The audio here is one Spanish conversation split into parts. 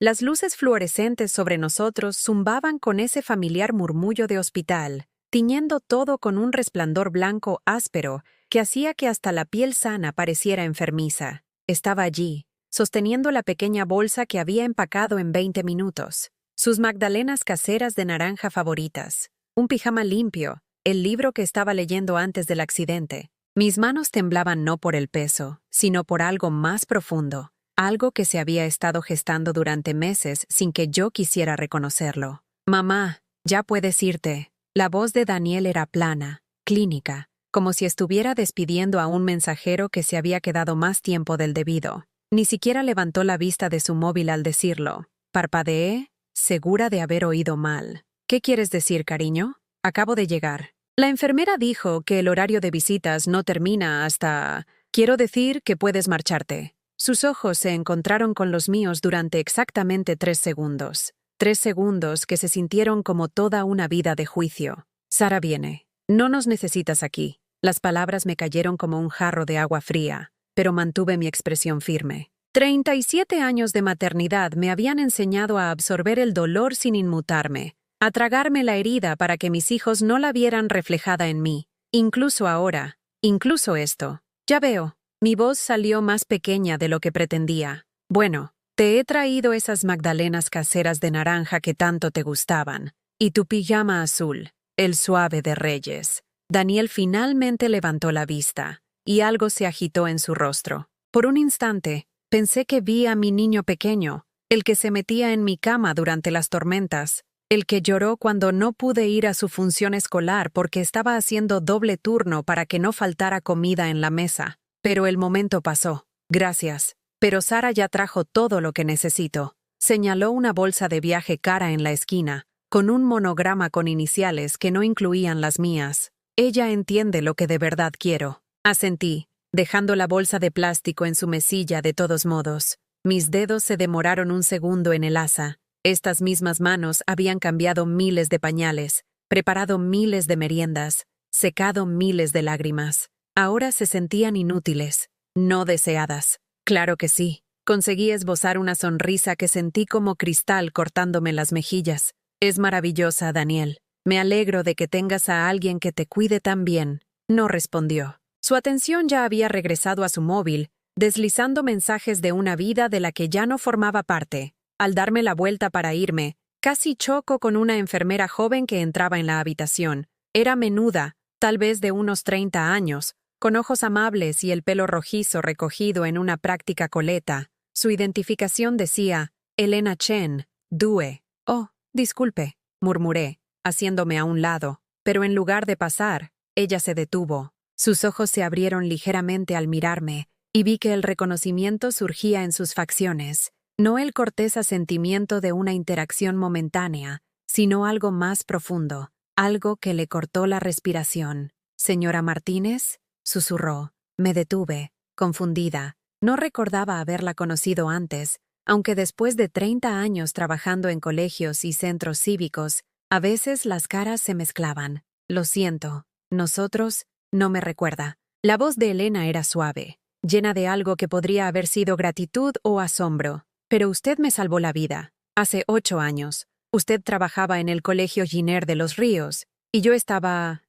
Las luces fluorescentes sobre nosotros zumbaban con ese familiar murmullo de hospital, tiñendo todo con un resplandor blanco áspero que hacía que hasta la piel sana pareciera enfermiza. Estaba allí, sosteniendo la pequeña bolsa que había empacado en 20 minutos, sus magdalenas caseras de naranja favoritas, un pijama limpio, el libro que estaba leyendo antes del accidente. Mis manos temblaban no por el peso, sino por algo más profundo, algo que se había estado gestando durante meses sin que yo quisiera reconocerlo. Mamá, ya puedes irte. La voz de Daniel era plana, clínica, como si estuviera despidiendo a un mensajero que se había quedado más tiempo del debido. Ni siquiera levantó la vista de su móvil al decirlo. Parpadeé, segura de haber oído mal. ¿Qué quieres decir, cariño? Acabo de llegar. La enfermera dijo que el horario de visitas no termina hasta... Quiero decir que puedes marcharte. Sus ojos se encontraron con los míos durante exactamente 3 segundos. 3 segundos que se sintieron como toda una vida de juicio. Sara viene. No nos necesitas aquí. Las palabras me cayeron como un jarro de agua fría, pero mantuve mi expresión firme. 37 años de maternidad me habían enseñado a absorber el dolor sin inmutarme, a tragarme la herida para que mis hijos no la vieran reflejada en mí. Incluso ahora, incluso esto. Ya veo, mi voz salió más pequeña de lo que pretendía. Bueno, te he traído esas magdalenas caseras de naranja que tanto te gustaban, y tu pijama azul, el suave de Reyes. Daniel finalmente levantó la vista, y algo se agitó en su rostro. Por un instante, pensé que vi a mi niño pequeño, el que se metía en mi cama durante las tormentas, el que lloró cuando no pude ir a su función escolar porque estaba haciendo doble turno para que no faltara comida en la mesa. Pero el momento pasó. Gracias. Pero Sara ya trajo todo lo que necesito. Señaló una bolsa de viaje cara en la esquina, con un monograma con iniciales que no incluían las mías. Ella entiende lo que de verdad quiero. Asentí, dejando la bolsa de plástico en su mesilla de todos modos. Mis dedos se demoraron un segundo en el asa. Estas mismas manos habían cambiado miles de pañales, preparado miles de meriendas, secado miles de lágrimas. Ahora se sentían inútiles, no deseadas. Claro que sí. Conseguí esbozar una sonrisa que sentí como cristal cortándome las mejillas. Es maravillosa, Daniel. Me alegro de que tengas a alguien que te cuide tan bien. No respondió. Su atención ya había regresado a su móvil, deslizando mensajes de una vida de la que ya no formaba parte. Al darme la vuelta para irme, casi choco con una enfermera joven que entraba en la habitación. Era menuda, tal vez de unos 30 años, con ojos amables y el pelo rojizo recogido en una práctica coleta. Su identificación decía, Elena Chen, DUE. Oh, disculpe, murmuré, haciéndome a un lado, pero en lugar de pasar, ella se detuvo. Sus ojos se abrieron ligeramente al mirarme, y vi que el reconocimiento surgía en sus facciones. No el cortés asentimiento de una interacción momentánea, sino algo más profundo, algo que le cortó la respiración. «¿Señora Martínez?», susurró. Me detuve, confundida. No recordaba haberla conocido antes, aunque después de 30 años trabajando en colegios y centros cívicos, a veces las caras se mezclaban. Lo siento, nosotros, no me recuerda. La voz de Elena era suave, llena de algo que podría haber sido gratitud o asombro. Pero usted me salvó la vida. Hace 8 años. Usted trabajaba en el Colegio Giner de los Ríos, y yo estaba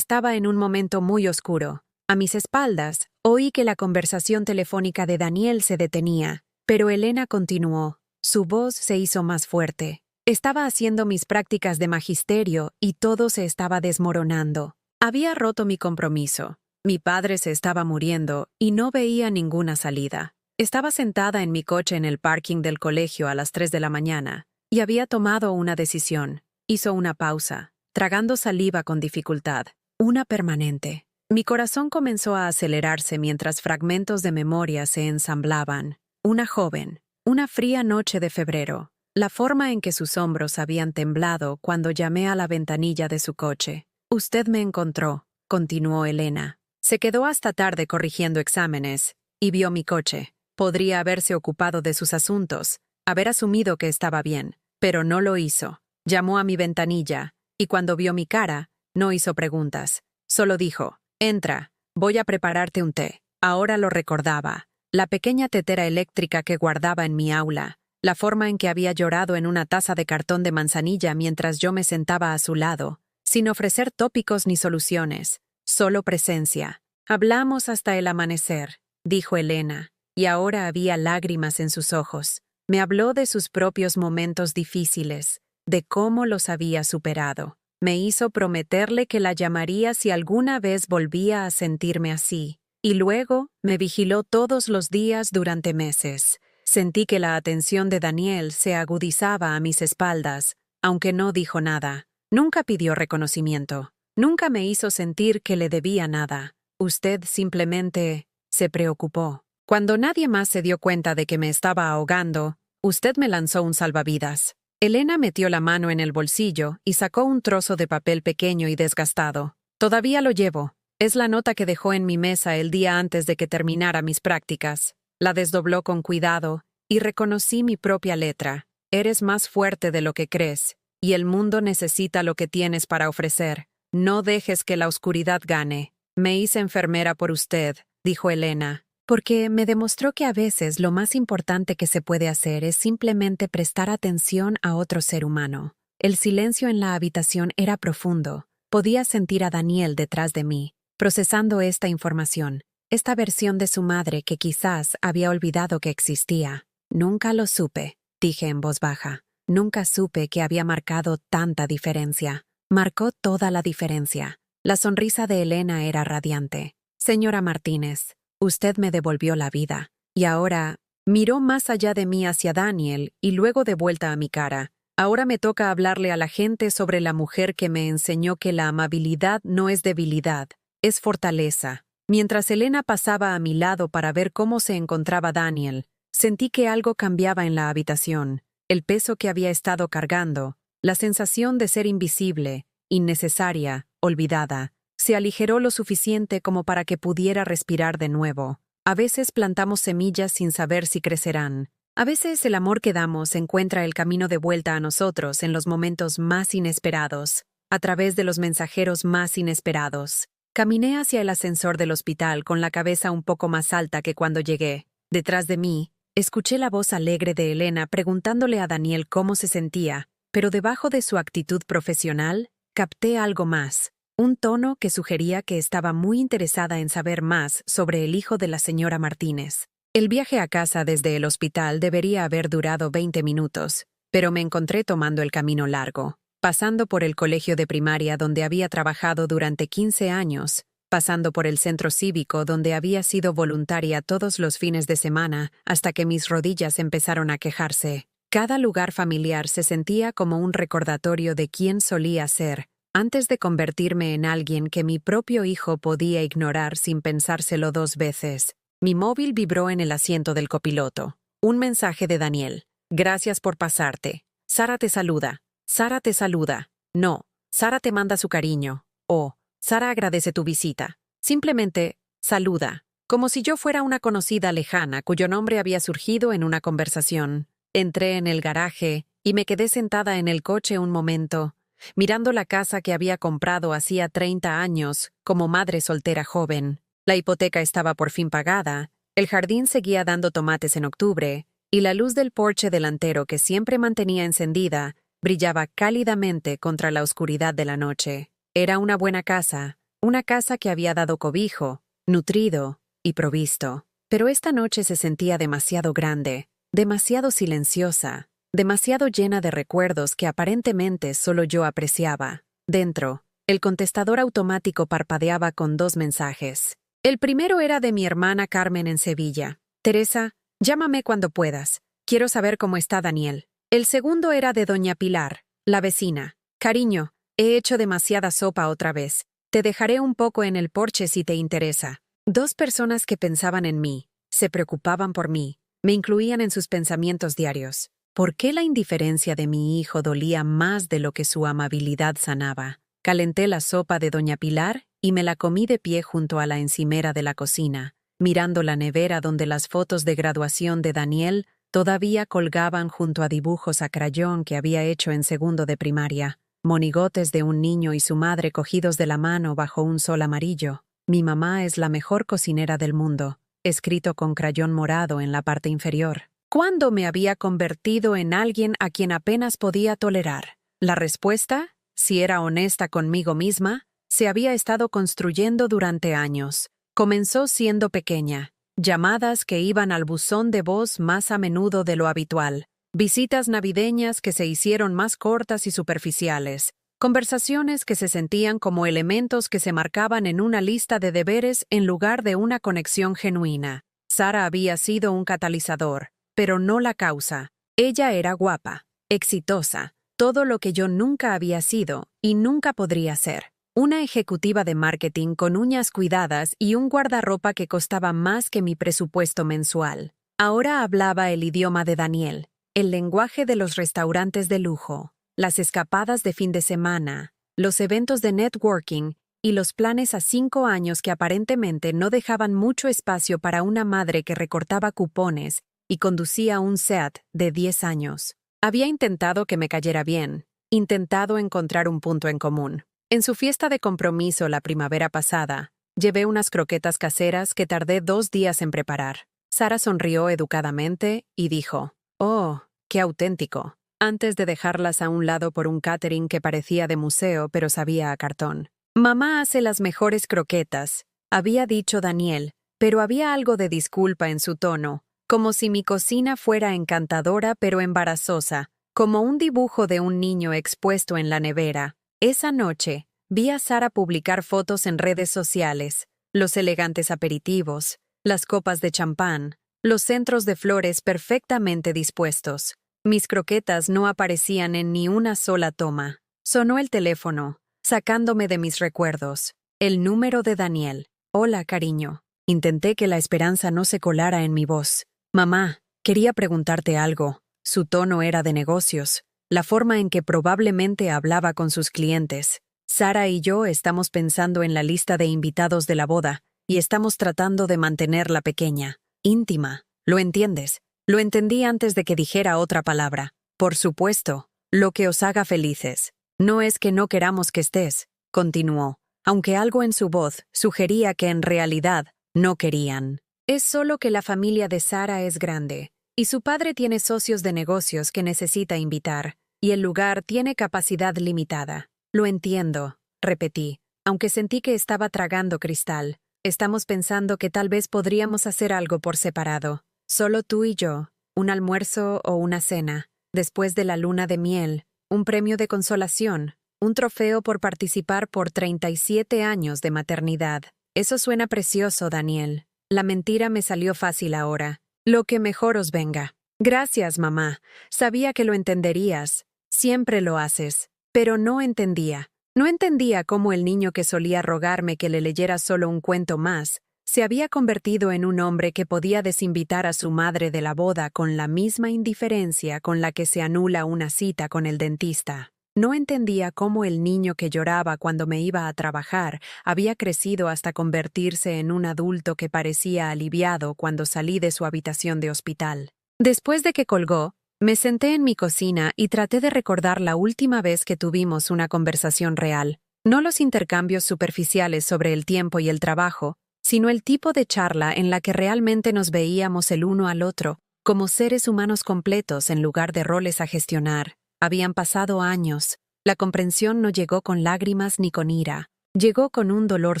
en un momento muy oscuro. A mis espaldas, oí que la conversación telefónica de Daniel se detenía, pero Elena continuó. Su voz se hizo más fuerte. Estaba haciendo mis prácticas de magisterio y todo se estaba desmoronando. Había roto mi compromiso. Mi padre se estaba muriendo y no veía ninguna salida. Estaba sentada en mi coche en el parking del colegio a las 3 de la mañana y había tomado una decisión. Hizo una pausa, tragando saliva con dificultad. Una permanente. Mi corazón comenzó a acelerarse mientras fragmentos de memoria se ensamblaban. Una joven, una fría noche de febrero, la forma en que sus hombros habían temblado cuando llamé a la ventanilla de su coche. Usted me encontró, continuó Elena. Se quedó hasta tarde corrigiendo exámenes y vio mi coche. Podría haberse ocupado de sus asuntos, haber asumido que estaba bien, pero no lo hizo. Llamó a mi ventanilla, y cuando vio mi cara, no hizo preguntas. Solo dijo, entra, voy a prepararte un té. Ahora lo recordaba, la pequeña tetera eléctrica que guardaba en mi aula, la forma en que había llorado en una taza de cartón de manzanilla mientras yo me sentaba a su lado, sin ofrecer tópicos ni soluciones, solo presencia. Hablamos hasta el amanecer, dijo Elena, y ahora había lágrimas en sus ojos. Me habló de sus propios momentos difíciles, de cómo los había superado. Me hizo prometerle que la llamaría si alguna vez volvía a sentirme así, y luego me vigiló todos los días durante meses. Sentí que la atención de Daniel se agudizaba a mis espaldas, aunque no dijo nada. Nunca pidió reconocimiento. Nunca me hizo sentir que le debía nada. Usted simplemente se preocupó. Cuando nadie más se dio cuenta de que me estaba ahogando, usted me lanzó un salvavidas. Elena metió la mano en el bolsillo y sacó un trozo de papel pequeño y desgastado. Todavía lo llevo. Es la nota que dejó en mi mesa el día antes de que terminara mis prácticas. La desdobló con cuidado y reconocí mi propia letra. Eres más fuerte de lo que crees, y el mundo necesita lo que tienes para ofrecer. No dejes que la oscuridad gane. Me hice enfermera por usted, dijo Elena, porque me demostró que a veces lo más importante que se puede hacer es simplemente prestar atención a otro ser humano. El silencio en la habitación era profundo. Podía sentir a Daniel detrás de mí, procesando esta información, esta versión de su madre que quizás había olvidado que existía. Nunca lo supe, dije en voz baja. Nunca supe que había marcado tanta diferencia. Marcó toda la diferencia. La sonrisa de Elena era radiante. Señora Martínez, usted me devolvió la vida. Y ahora, miró más allá de mí hacia Daniel y luego de vuelta a mi cara. Ahora me toca hablarle a la gente sobre la mujer que me enseñó que la amabilidad no es debilidad, es fortaleza. Mientras Elena pasaba a mi lado para ver cómo se encontraba Daniel, sentí que algo cambiaba en la habitación. El peso que había estado cargando, la sensación de ser invisible, innecesaria, olvidada, se aligeró lo suficiente como para que pudiera respirar de nuevo. A veces plantamos semillas sin saber si crecerán. A veces el amor que damos encuentra el camino de vuelta a nosotros en los momentos más inesperados, a través de los mensajeros más inesperados. Caminé hacia el ascensor del hospital con la cabeza un poco más alta que cuando llegué. Detrás de mí, escuché la voz alegre de Elena preguntándole a Daniel cómo se sentía, pero debajo de su actitud profesional, capté algo más, un tono que sugería que estaba muy interesada en saber más sobre el hijo de la señora Martínez. El viaje a casa desde el hospital debería haber durado 20 minutos, pero me encontré tomando el camino largo, pasando por el colegio de primaria donde había trabajado durante 15 años, pasando por el centro cívico donde había sido voluntaria todos los fines de semana hasta que mis rodillas empezaron a quejarse. Cada lugar familiar se sentía como un recordatorio de quién solía ser, antes de convertirme en alguien que mi propio hijo podía ignorar sin pensárselo 2 veces. Mi móvil vibró en el asiento del copiloto. Un mensaje de Daniel. Gracias por pasarte. Sara te saluda. Sara te saluda. No, Sara te manda su cariño. Oh, Sara agradece tu visita. Simplemente, saluda. Como si yo fuera una conocida lejana cuyo nombre había surgido en una conversación. Entré en el garaje y me quedé sentada en el coche un momento, mirando la casa que había comprado hacía 30 años como madre soltera joven. La hipoteca estaba por fin pagada, el jardín seguía dando tomates en octubre, y la luz del porche delantero que siempre mantenía encendida brillaba cálidamente contra la oscuridad de la noche. Era una buena casa, una casa que había dado cobijo, nutrido y provisto. Pero esta noche se sentía demasiado grande, demasiado silenciosa, demasiado llena de recuerdos que aparentemente solo yo apreciaba. Dentro, el contestador automático parpadeaba con 2 mensajes. El primero era de mi hermana Carmen en Sevilla. Teresa, llámame cuando puedas. Quiero saber cómo está Daniel. El segundo era de doña Pilar, la vecina. Cariño, he hecho demasiada sopa otra vez. Te dejaré un poco en el porche si te interesa. 2 personas que pensaban en mí, se preocupaban por mí, me incluían en sus pensamientos diarios. ¿Por qué la indiferencia de mi hijo dolía más de lo que su amabilidad sanaba? Calenté la sopa de doña Pilar y me la comí de pie junto a la encimera de la cocina, mirando la nevera donde las fotos de graduación de Daniel todavía colgaban junto a dibujos a crayón que había hecho en segundo de primaria, monigotes de un niño y su madre cogidos de la mano bajo un sol amarillo. Mi mamá es la mejor cocinera del mundo, escrito con crayón morado en la parte inferior. ¿Cuándo me había convertido en alguien a quien apenas podía tolerar? La respuesta, si era honesta conmigo misma, se había estado construyendo durante años. Comenzó siendo pequeña, llamadas que iban al buzón de voz más a menudo de lo habitual, visitas navideñas que se hicieron más cortas y superficiales, conversaciones que se sentían como elementos que se marcaban en una lista de deberes en lugar de una conexión genuina. Sara había sido un catalizador, pero no la causa. Ella era guapa, exitosa, todo lo que yo nunca había sido y nunca podría ser. Una ejecutiva de marketing con uñas cuidadas y un guardarropa que costaba más que mi presupuesto mensual. Ahora hablaba el idioma de Daniel, el lenguaje de los restaurantes de lujo, las escapadas de fin de semana, los eventos de networking y los planes a 5 años que aparentemente no dejaban mucho espacio para una madre que recortaba cupones y conducía un Seat de 10 años. Había intentado que me cayera bien, intentado encontrar un punto en común. En su fiesta de compromiso la primavera pasada, llevé unas croquetas caseras que tardé 2 días en preparar. Sara sonrió educadamente y dijo, «Oh, qué auténtico», antes de dejarlas a un lado por un catering que parecía de museo pero sabía a cartón. «Mamá hace las mejores croquetas», había dicho Daniel, pero había algo de disculpa en su tono, como si mi cocina fuera encantadora pero embarazosa, como un dibujo de un niño expuesto en la nevera. Esa noche, vi a Sara publicar fotos en redes sociales, los elegantes aperitivos, las copas de champán, los centros de flores perfectamente dispuestos. Mis croquetas no aparecían en ni una sola toma. Sonó el teléfono, sacándome de mis recuerdos. El número de Daniel. «Hola, cariño». Intenté que la esperanza no se colara en mi voz. «Mamá, quería preguntarte algo». Su tono era de negocios, la forma en que probablemente hablaba con sus clientes. «Sara y yo estamos pensando en la lista de invitados de la boda, y estamos tratando de mantenerla pequeña, íntima. ¿Lo entiendes?» Lo entendí antes de que dijera otra palabra. «Por supuesto, lo que os haga felices. No es que no queramos que estés», continuó, aunque algo en su voz sugería que en realidad no querían. «Es solo que la familia de Sara es grande, y su padre tiene socios de negocios que necesita invitar, y el lugar tiene capacidad limitada». «Lo entiendo», repetí, aunque sentí que estaba tragando cristal. «Estamos pensando que tal vez podríamos hacer algo por separado. Solo tú y yo, un almuerzo o una cena, después de la luna de miel, un premio de consolación, un trofeo por participar por 37 años de maternidad. Eso suena precioso, Daniel». La mentira me salió fácil ahora. «Lo que mejor os venga». «Gracias, mamá. Sabía que lo entenderías. Siempre lo haces». Pero no entendía. No entendía cómo el niño que solía rogarme que le leyera solo un cuento más, se había convertido en un hombre que podía desinvitar a su madre de la boda con la misma indiferencia con la que se anula una cita con el dentista. No entendía cómo el niño que lloraba cuando me iba a trabajar había crecido hasta convertirse en un adulto que parecía aliviado cuando salí de su habitación de hospital. Después de que colgó, me senté en mi cocina y traté de recordar la última vez que tuvimos una conversación real. No los intercambios superficiales sobre el tiempo y el trabajo, sino el tipo de charla en la que realmente nos veíamos el uno al otro, como seres humanos completos en lugar de roles a gestionar. Habían pasado años. La comprensión no llegó con lágrimas ni con ira. Llegó con un dolor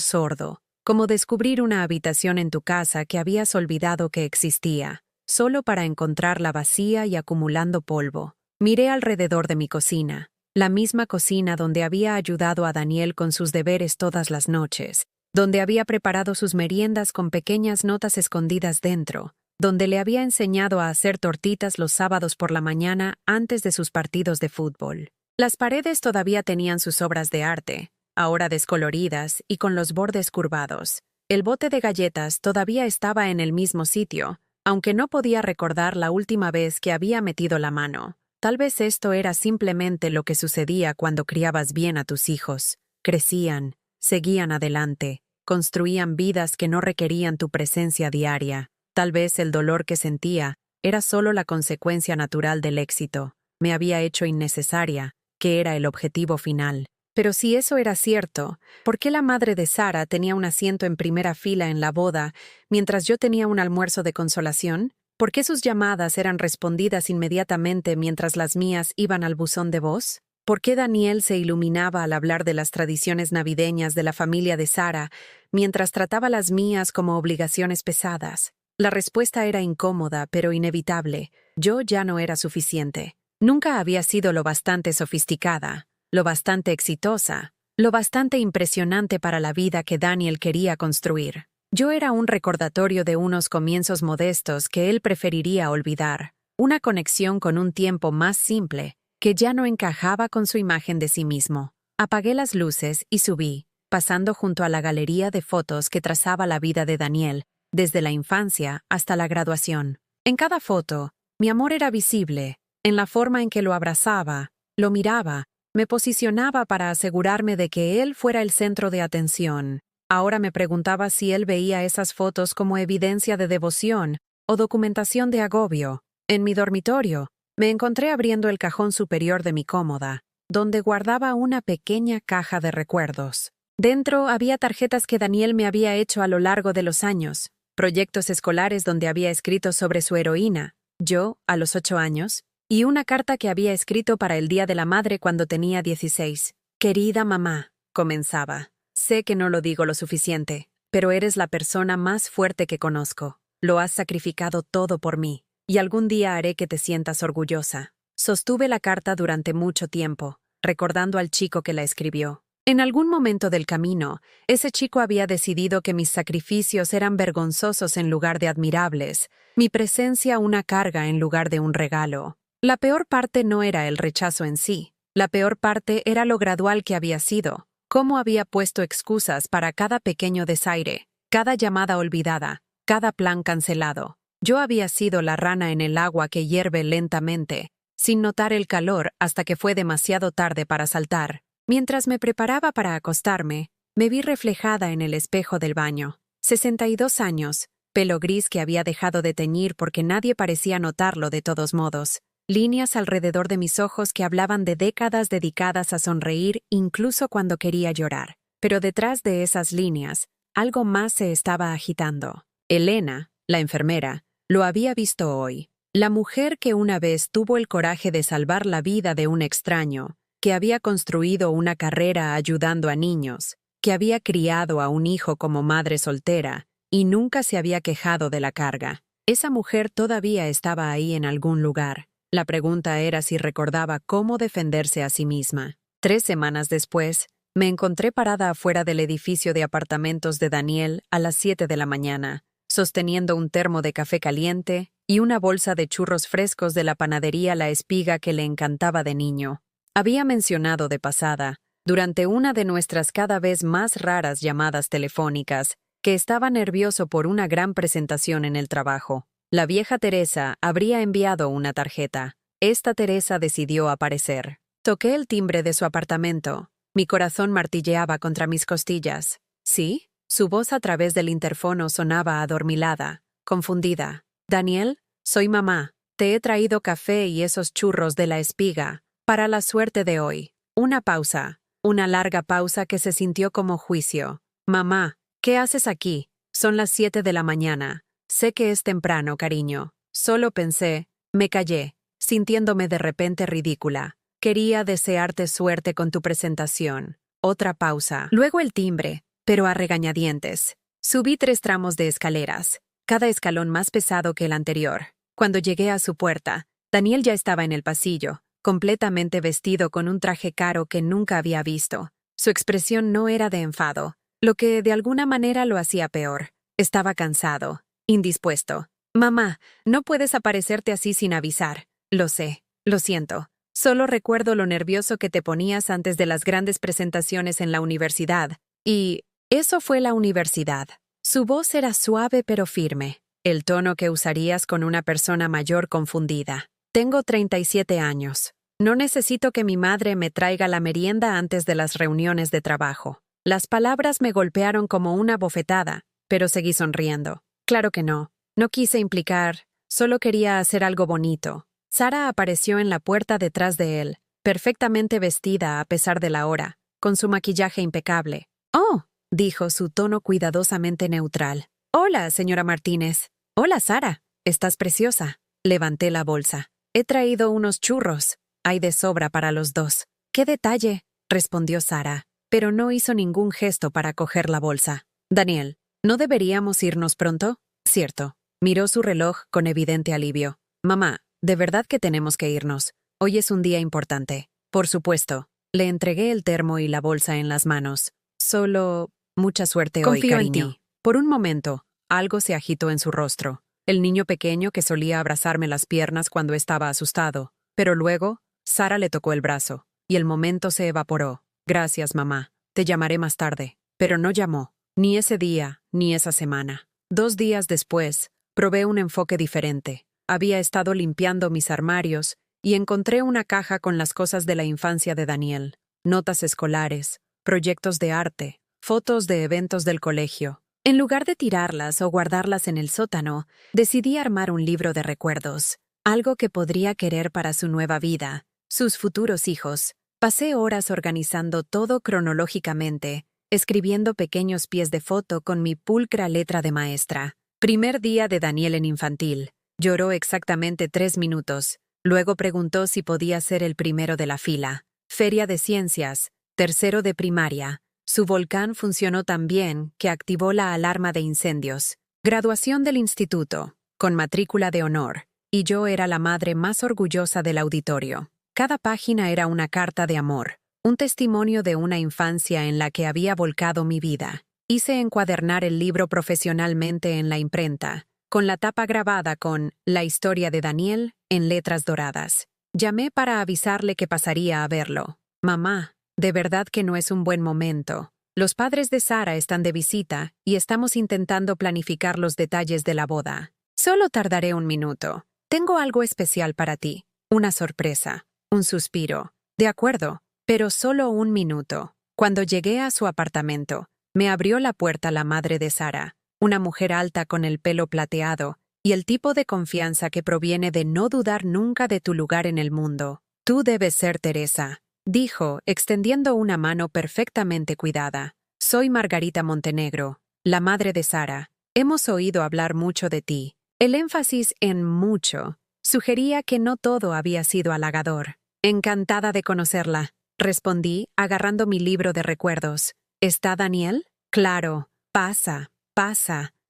sordo, como descubrir una habitación en tu casa que habías olvidado que existía, solo para encontrarla vacía y acumulando polvo. Miré alrededor de mi cocina, la misma cocina donde había ayudado a Daniel con sus deberes todas las noches, donde había preparado sus meriendas con pequeñas notas escondidas dentro, donde le había enseñado a hacer tortitas los sábados por la mañana antes de sus partidos de fútbol. Las paredes todavía tenían sus obras de arte, ahora descoloridas y con los bordes curvados. El bote de galletas todavía estaba en el mismo sitio, aunque no podía recordar la última vez que había metido la mano. Tal vez esto era simplemente lo que sucedía cuando criabas bien a tus hijos. Crecían, seguían adelante, construían vidas que no requerían tu presencia diaria. Tal vez el dolor que sentía era solo la consecuencia natural del éxito. Me había hecho innecesaria, que era el objetivo final. Pero si eso era cierto, ¿por qué la madre de Sara tenía un asiento en primera fila en la boda, mientras yo tenía un almuerzo de consolación? ¿Por qué sus llamadas eran respondidas inmediatamente mientras las mías iban al buzón de voz? ¿Por qué Daniel se iluminaba al hablar de las tradiciones navideñas de la familia de Sara, mientras trataba las mías como obligaciones pesadas? La respuesta era incómoda, pero inevitable. Yo ya no era suficiente. Nunca había sido lo bastante sofisticada, lo bastante exitosa, lo bastante impresionante para la vida que Daniel quería construir. Yo era un recordatorio de unos comienzos modestos que él preferiría olvidar, una conexión con un tiempo más simple, que ya no encajaba con su imagen de sí mismo. Apagué las luces y subí, pasando junto a la galería de fotos que trazaba la vida de Daniel, desde la infancia hasta la graduación. En cada foto, mi amor era visible, en la forma en que lo abrazaba, lo miraba, me posicionaba para asegurarme de que él fuera el centro de atención. Ahora me preguntaba si él veía esas fotos como evidencia de devoción o documentación de agobio. En mi dormitorio, me encontré abriendo el cajón superior de mi cómoda, donde guardaba una pequeña caja de recuerdos. Dentro había tarjetas que Daniel me había hecho a lo largo de los años, proyectos escolares donde había escrito sobre su heroína, yo, a los 8 años, y una carta que había escrito para el Día de la Madre cuando tenía 16. Querida mamá, comenzaba. Sé que no lo digo lo suficiente, pero eres la persona más fuerte que conozco. Lo has sacrificado todo por mí, y algún día haré que te sientas orgullosa. Sostuve la carta durante mucho tiempo, recordando al chico que la escribió. En algún momento del camino, ese chico había decidido que mis sacrificios eran vergonzosos en lugar de admirables, mi presencia una carga en lugar de un regalo. La peor parte no era el rechazo en sí, la peor parte era lo gradual que había sido. Cómo había puesto excusas para cada pequeño desaire, cada llamada olvidada, cada plan cancelado. Yo había sido la rana en el agua que hierve lentamente, sin notar el calor hasta que fue demasiado tarde para saltar. Mientras me preparaba para acostarme, me vi reflejada en el espejo del baño. 62 años, pelo gris que había dejado de teñir porque nadie parecía notarlo de todos modos. Líneas alrededor de mis ojos que hablaban de décadas dedicadas a sonreír incluso cuando quería llorar. Pero detrás de esas líneas, algo más se estaba agitando. Elena, la enfermera, lo había visto hoy. La mujer que una vez tuvo el coraje de salvar la vida de un extraño, que había construido una carrera ayudando a niños, que había criado a un hijo como madre soltera y nunca se había quejado de la carga. Esa mujer todavía estaba ahí en algún lugar. La pregunta era si recordaba cómo defenderse a sí misma. 3 semanas después, me encontré parada afuera del edificio de apartamentos de Daniel a las 7 de la mañana, sosteniendo un termo de café caliente y una bolsa de churros frescos de la panadería La Espiga que le encantaba de niño. Había mencionado de pasada, durante una de nuestras cada vez más raras llamadas telefónicas, que estaba nervioso por una gran presentación en el trabajo. La vieja Teresa habría enviado una tarjeta. Esta Teresa decidió aparecer. Toqué el timbre de su apartamento. Mi corazón martilleaba contra mis costillas. ¿Sí? Su voz a través del interfono sonaba adormilada, confundida. «Daniel, soy mamá. Te he traído café y esos churros de La Espiga, para la suerte de hoy». Una pausa. Una larga pausa que se sintió como juicio. «Mamá, ¿qué haces aquí? Son las 7 de la mañana. Sé que es temprano, cariño». Solo pensé, me callé, sintiéndome de repente ridícula. Quería desearte suerte con tu presentación. Otra pausa. Luego el timbre, pero a regañadientes. Subí 3 tramos de escaleras, cada escalón más pesado que el anterior. Cuando llegué a su puerta, Daniel ya estaba en el pasillo, completamente vestido con un traje caro que nunca había visto. Su expresión no era de enfado, lo que de alguna manera lo hacía peor. Estaba cansado, indispuesto. «Mamá, no puedes aparecerte así sin avisar. Lo sé, lo siento. Solo recuerdo lo nervioso que te ponías antes de las grandes presentaciones en la universidad. Y eso fue la universidad». Su voz era suave pero firme, el tono que usarías con una persona mayor confundida. «Tengo 37 años. No necesito que mi madre me traiga la merienda antes de las reuniones de trabajo». Las palabras me golpearon como una bofetada, pero seguí sonriendo. Claro que no. No quise implicar, solo quería hacer algo bonito. Sara apareció en la puerta detrás de él, perfectamente vestida a pesar de la hora, con su maquillaje impecable. «Oh», dijo, su tono cuidadosamente neutral. «Hola, señora Martínez». «Hola, Sara». estás preciosa. Levanté la bolsa. He traído unos churros. Hay de sobra para los dos. ¡Qué detalle!, respondió Sara, pero no hizo ningún gesto para coger la bolsa. Daniel, ¿no deberíamos irnos pronto? Cierto. Miró su reloj con evidente alivio. Mamá, de verdad que tenemos que irnos. Hoy es un día importante. Por supuesto. Le entregué el termo y la bolsa en las manos. Solo, mucha suerte hoy, Confío en cariño. ti. Por un momento, algo se agitó en su rostro. El niño pequeño que solía abrazarme las piernas cuando estaba asustado. Pero luego, Sara le tocó el brazo, y el momento se evaporó. Gracias, mamá. Te llamaré más tarde. Pero no llamó. Ni ese día, ni esa semana. 2 días después, probé un enfoque diferente. Había estado limpiando mis armarios y encontré una caja con las cosas de la infancia de Daniel. Notas escolares, proyectos de arte, fotos de eventos del colegio. En lugar de tirarlas o guardarlas en el sótano, decidí armar un libro de recuerdos, algo que podría querer para su nueva vida, sus futuros hijos. Pasé horas organizando todo cronológicamente, escribiendo pequeños pies de foto con mi pulcra letra de maestra. Primer día de Daniel en infantil. Lloró exactamente 3 minutos. Luego preguntó si podía ser el primero de la fila. Feria de Ciencias, tercero de primaria. Su volcán funcionó tan bien que activó la alarma de incendios. Graduación del instituto, con matrícula de honor. Y yo era la madre más orgullosa del auditorio. Cada página era una carta de amor, un testimonio de una infancia en la que había volcado mi vida. Hice encuadernar el libro profesionalmente en la imprenta, con la tapa grabada con «La historia de Daniel» en letras doradas. Llamé para avisarle que pasaría a verlo. Mamá, de verdad que no es un buen momento. Los padres de Sara están de visita y estamos intentando planificar los detalles de la boda. Solo tardaré 1 minuto. Tengo algo especial para ti. Una sorpresa. Un suspiro. De acuerdo, pero solo 1 minuto. Cuando llegué a su apartamento, me abrió la puerta la madre de Sara, una mujer alta con el pelo plateado y el tipo de confianza que proviene de no dudar nunca de tu lugar en el mundo. Tú debes ser Teresa, dijo, extendiendo una mano perfectamente cuidada. Soy Margarita Montenegro, la madre de Sara. Hemos oído hablar mucho de ti. El énfasis en mucho sugería que no todo había sido halagador. Encantada de conocerla, respondí, agarrando mi libro de recuerdos. ¿Está Daniel? Claro. Pasa.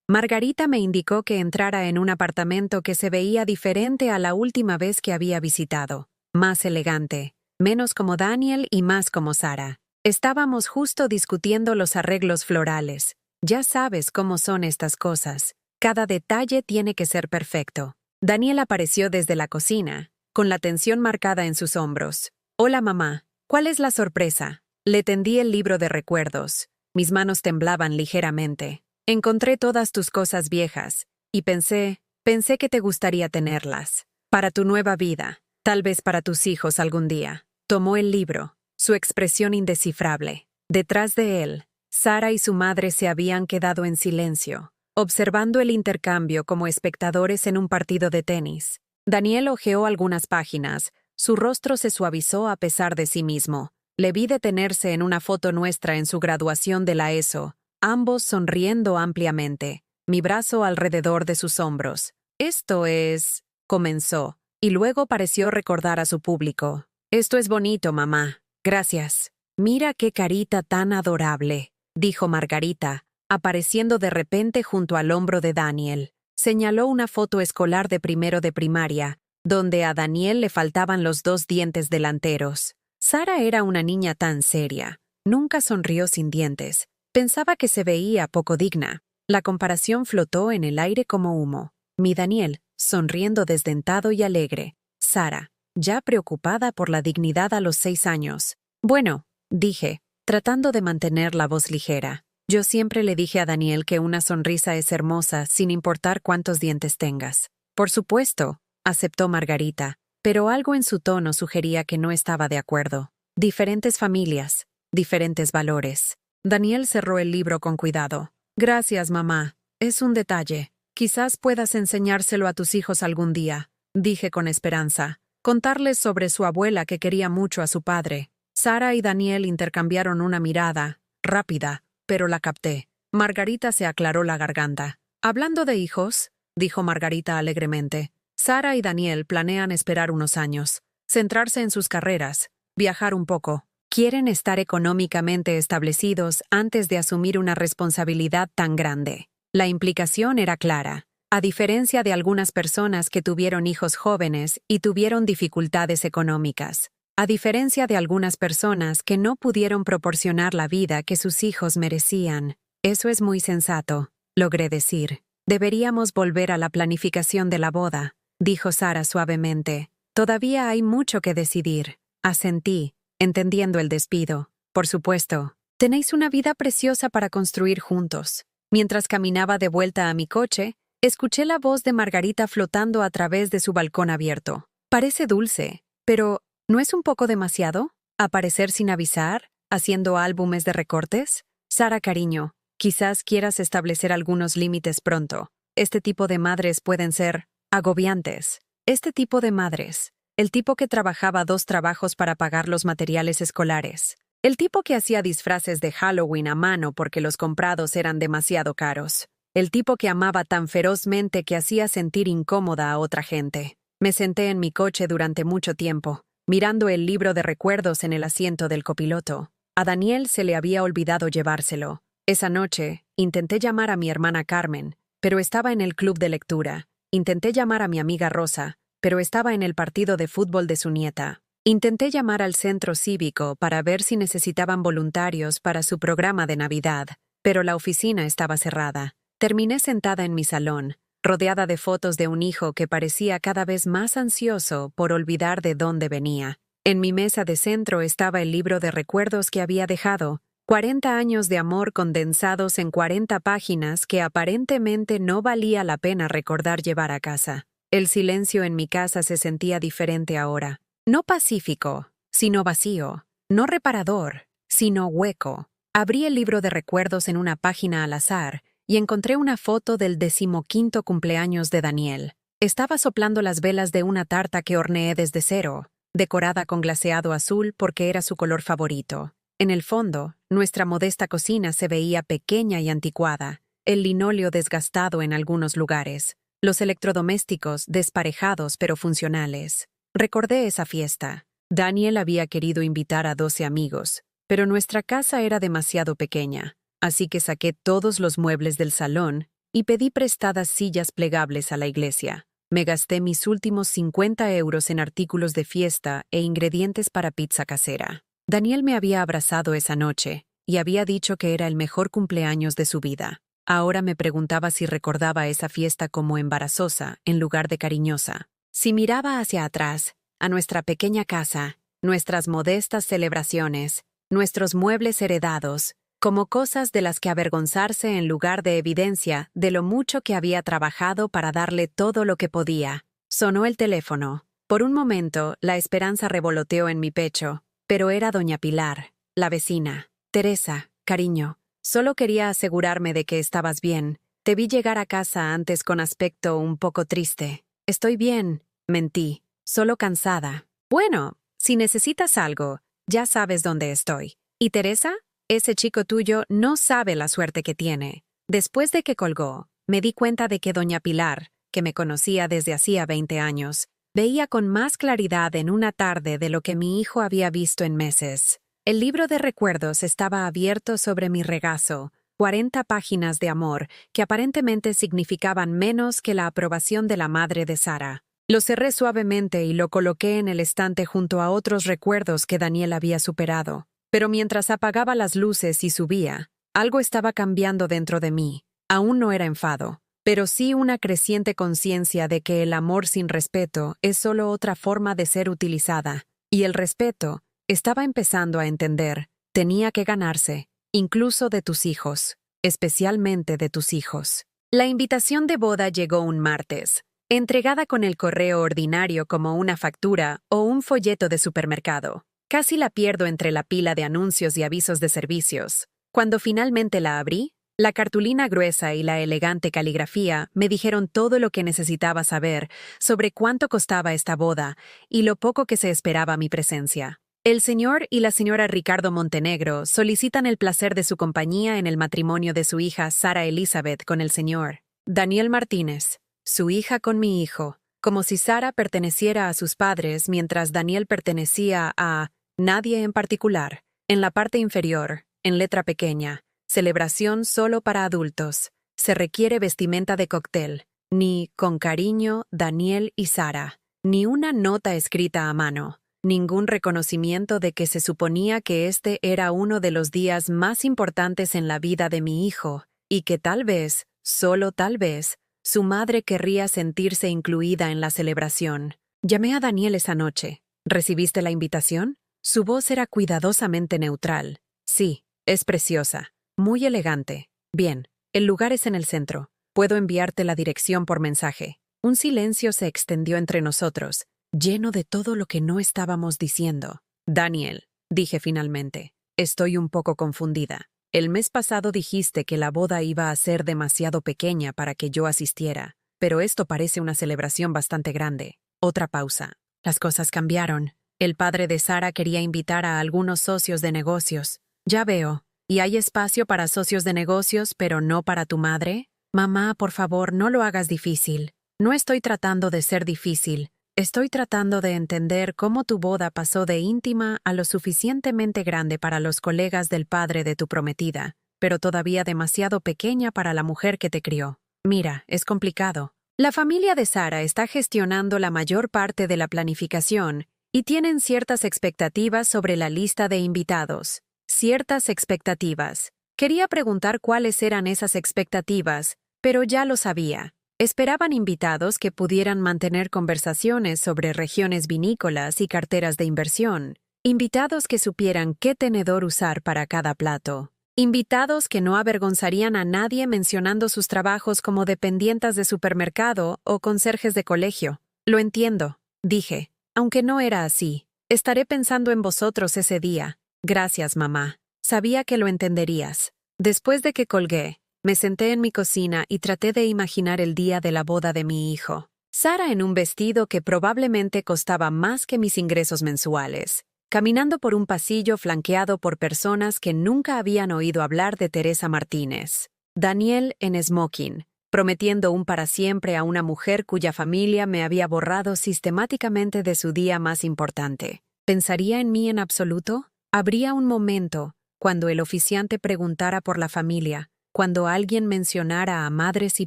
Margarita me indicó que entrara en un apartamento que se veía diferente a la última vez que había visitado. Más elegante, menos como Daniel y más como Sara. Estábamos justo discutiendo los arreglos florales. Ya sabes cómo son estas cosas. Cada detalle tiene que ser perfecto. Daniel apareció desde la cocina, con la tensión marcada en sus hombros. Hola, mamá. ¿Cuál es la sorpresa? Le tendí el libro de recuerdos. Mis manos temblaban ligeramente. Encontré todas tus cosas viejas, y pensé que te gustaría tenerlas. Para tu nueva vida, tal vez para tus hijos algún día. Tomó el libro, su expresión indescifrable. Detrás de él, Sara y su madre se habían quedado en silencio, observando el intercambio como espectadores en un partido de tenis. Daniel hojeó algunas páginas, su rostro se suavizó a pesar de sí mismo. Le vi detenerse en una foto nuestra en su graduación de la ESO, ambos sonriendo ampliamente, mi brazo alrededor de sus hombros. Esto es... comenzó, y luego pareció recordar a su público. Esto es bonito, mamá. Gracias. Mira qué carita tan adorable, dijo Margarita, apareciendo de repente junto al hombro de Daniel. Señaló una foto escolar de primero de primaria, donde a Daniel le faltaban los 2 dientes delanteros. Sara era una niña tan seria. Nunca sonrió sin dientes. Pensaba que se veía poco digna. La comparación flotó en el aire como humo. Mi Daniel, sonriendo desdentado y alegre. Sara, ya preocupada por la dignidad a los 6 años. Bueno, dije, tratando de mantener la voz ligera. Yo siempre le dije a Daniel que una sonrisa es hermosa sin importar cuántos dientes tengas. Por supuesto, aceptó Margarita, pero algo en su tono sugería que no estaba de acuerdo. Diferentes familias, diferentes valores. Daniel cerró el libro con cuidado. Gracias, mamá. Es un detalle. Quizás puedas enseñárselo a tus hijos algún día, dije con esperanza. Contarles sobre su abuela que quería mucho a su padre. Sara y Daniel intercambiaron una mirada, rápida, pero la capté. Margarita se aclaró la garganta. Hablando de hijos, dijo Margarita alegremente. Sara y Daniel planean esperar unos años, centrarse en sus carreras, viajar un poco. Quieren estar económicamente establecidos antes de asumir una responsabilidad tan grande. La implicación era clara. A diferencia de algunas personas que tuvieron hijos jóvenes y tuvieron dificultades económicas. A diferencia de algunas personas que no pudieron proporcionar la vida que sus hijos merecían. Eso es muy sensato, logré decir. Deberíamos volver a la planificación de la boda, dijo Sara suavemente. Todavía hay mucho que decidir. Asentí, entendiendo el despido. Por supuesto, tenéis una vida preciosa para construir juntos. Mientras caminaba de vuelta a mi coche, escuché la voz de Margarita flotando a través de su balcón abierto. Parece dulce, pero ¿no es un poco demasiado? ¿Aparecer sin avisar? ¿Haciendo álbumes de recortes? Sara, cariño, quizás quieras establecer algunos límites pronto. Este tipo de madres pueden ser agobiantes. Este tipo de madres. El tipo que trabajaba 2 trabajos para pagar los materiales escolares. El tipo que hacía disfraces de Halloween a mano porque los comprados eran demasiado caros. El tipo que amaba tan ferozmente que hacía sentir incómoda a otra gente. Me senté en mi coche durante mucho tiempo, mirando el libro de recuerdos en el asiento del copiloto. A Daniel se le había olvidado llevárselo. Esa noche, intenté llamar a mi hermana Carmen, pero estaba en el club de lectura. Intenté llamar a mi amiga Rosa, pero estaba en el partido de fútbol de su nieta. Intenté llamar al centro cívico para ver si necesitaban voluntarios para su programa de Navidad, pero la oficina estaba cerrada. Terminé sentada en mi salón, rodeada de fotos de un hijo que parecía cada vez más ansioso por olvidar de dónde venía. En mi mesa de centro estaba el libro de recuerdos que había dejado, 40 años de amor condensados en 40 páginas que aparentemente no valía la pena recordar llevar a casa. El silencio en mi casa se sentía diferente ahora. No pacífico, sino vacío. No reparador, sino hueco. Abrí el libro de recuerdos en una página al azar y encontré una foto del 15º cumpleaños de Daniel. Estaba soplando las velas de una tarta que horneé desde cero, decorada con glaseado azul porque era su color favorito. En el fondo, nuestra modesta cocina se veía pequeña y anticuada, el linóleo desgastado en algunos lugares, los electrodomésticos desparejados pero funcionales. Recordé esa fiesta. Daniel había querido invitar a 12 amigos, pero nuestra casa era demasiado pequeña. Así que saqué todos los muebles del salón y pedí prestadas sillas plegables a la iglesia. Me gasté mis últimos 50 euros en artículos de fiesta e ingredientes para pizza casera. Daniel me había abrazado esa noche y había dicho que era el mejor cumpleaños de su vida. Ahora me preguntaba si recordaba esa fiesta como embarazosa en lugar de cariñosa. Si miraba hacia atrás, a nuestra pequeña casa, nuestras modestas celebraciones, nuestros muebles heredados, como cosas de las que avergonzarse en lugar de evidencia de lo mucho que había trabajado para darle todo lo que podía. Sonó el teléfono. Por un momento, la esperanza revoloteó en mi pecho, pero era doña Pilar, la vecina. Teresa, cariño, solo quería asegurarme de que estabas bien. Te vi llegar a casa antes con aspecto un poco triste. Estoy bien, mentí, solo cansada. Bueno, si necesitas algo, ya sabes dónde estoy. ¿Y Teresa? Ese chico tuyo no sabe la suerte que tiene. Después de que colgó, me di cuenta de que doña Pilar, que me conocía desde hacía 20 años, veía con más claridad en una tarde de lo que mi hijo había visto en meses. El libro de recuerdos estaba abierto sobre mi regazo, 40 páginas de amor que aparentemente significaban menos que la aprobación de la madre de Sara. Lo cerré suavemente y lo coloqué en el estante junto a otros recuerdos que Daniel había superado. Pero mientras apagaba las luces y subía, algo estaba cambiando dentro de mí. Aún no era enfado, pero sí una creciente conciencia de que el amor sin respeto es solo otra forma de ser utilizada. Y el respeto, estaba empezando a entender, tenía que ganarse, incluso de tus hijos, especialmente de tus hijos. La invitación de boda llegó un martes, entregada con el correo ordinario como una factura o un folleto de supermercado. Casi la pierdo entre la pila de anuncios y avisos de servicios. Cuando finalmente la abrí, la cartulina gruesa y la elegante caligrafía me dijeron todo lo que necesitaba saber sobre cuánto costaba esta boda y lo poco que se esperaba mi presencia. El señor y la señora Ricardo Montenegro solicitan el placer de su compañía en el matrimonio de su hija Sara Elizabeth con el señor Daniel Martínez, su hija con mi hijo, como si Sara perteneciera a sus padres mientras Daniel pertenecía a nadie en particular. En la parte inferior, en letra pequeña, celebración solo para adultos. Se requiere vestimenta de cóctel. Ni, con cariño, Daniel y Sara. Ni una nota escrita a mano. Ningún reconocimiento de que se suponía que este era uno de los días más importantes en la vida de mi hijo, y que tal vez, solo tal vez, su madre querría sentirse incluida en la celebración. Llamé a Daniel esa noche. ¿Recibiste la invitación? Su voz era cuidadosamente neutral. Sí, es preciosa. Muy elegante. Bien, el lugar es en el centro. Puedo enviarte la dirección por mensaje. Un silencio se extendió entre nosotros, lleno de todo lo que no estábamos diciendo. Daniel, dije finalmente, estoy un poco confundida. El mes pasado dijiste que la boda iba a ser demasiado pequeña para que yo asistiera, pero esto parece una celebración bastante grande. Otra pausa. Las cosas cambiaron. El padre de Sara quería invitar a algunos socios de negocios. Ya veo. ¿Y hay espacio para socios de negocios, pero no para tu madre? Mamá, por favor, no lo hagas difícil. No estoy tratando de ser difícil. Estoy tratando de entender cómo tu boda pasó de íntima a lo suficientemente grande para los colegas del padre de tu prometida, pero todavía demasiado pequeña para la mujer que te crió. Mira, es complicado. La familia de Sara está gestionando la mayor parte de la planificación y tienen ciertas expectativas sobre la lista de invitados. Ciertas expectativas. Quería preguntar cuáles eran esas expectativas, pero ya lo sabía. Esperaban invitados que pudieran mantener conversaciones sobre regiones vinícolas y carteras de inversión. Invitados que supieran qué tenedor usar para cada plato. Invitados que no avergonzarían a nadie mencionando sus trabajos como dependientas de supermercado o conserjes de colegio. Lo entiendo, dije, aunque no era así. Estaré pensando en vosotros ese día. Gracias, mamá. Sabía que lo entenderías. Después de que colgué, me senté en mi cocina y traté de imaginar el día de la boda de mi hijo. Sara en un vestido que probablemente costaba más que mis ingresos mensuales, caminando por un pasillo flanqueado por personas que nunca habían oído hablar de Teresa Martínez. Daniel en smoking, prometiendo un para siempre a una mujer cuya familia me había borrado sistemáticamente de su día más importante. ¿Pensaría en mí en absoluto? Habría un momento, cuando el oficiante preguntara por la familia, cuando alguien mencionara a madres y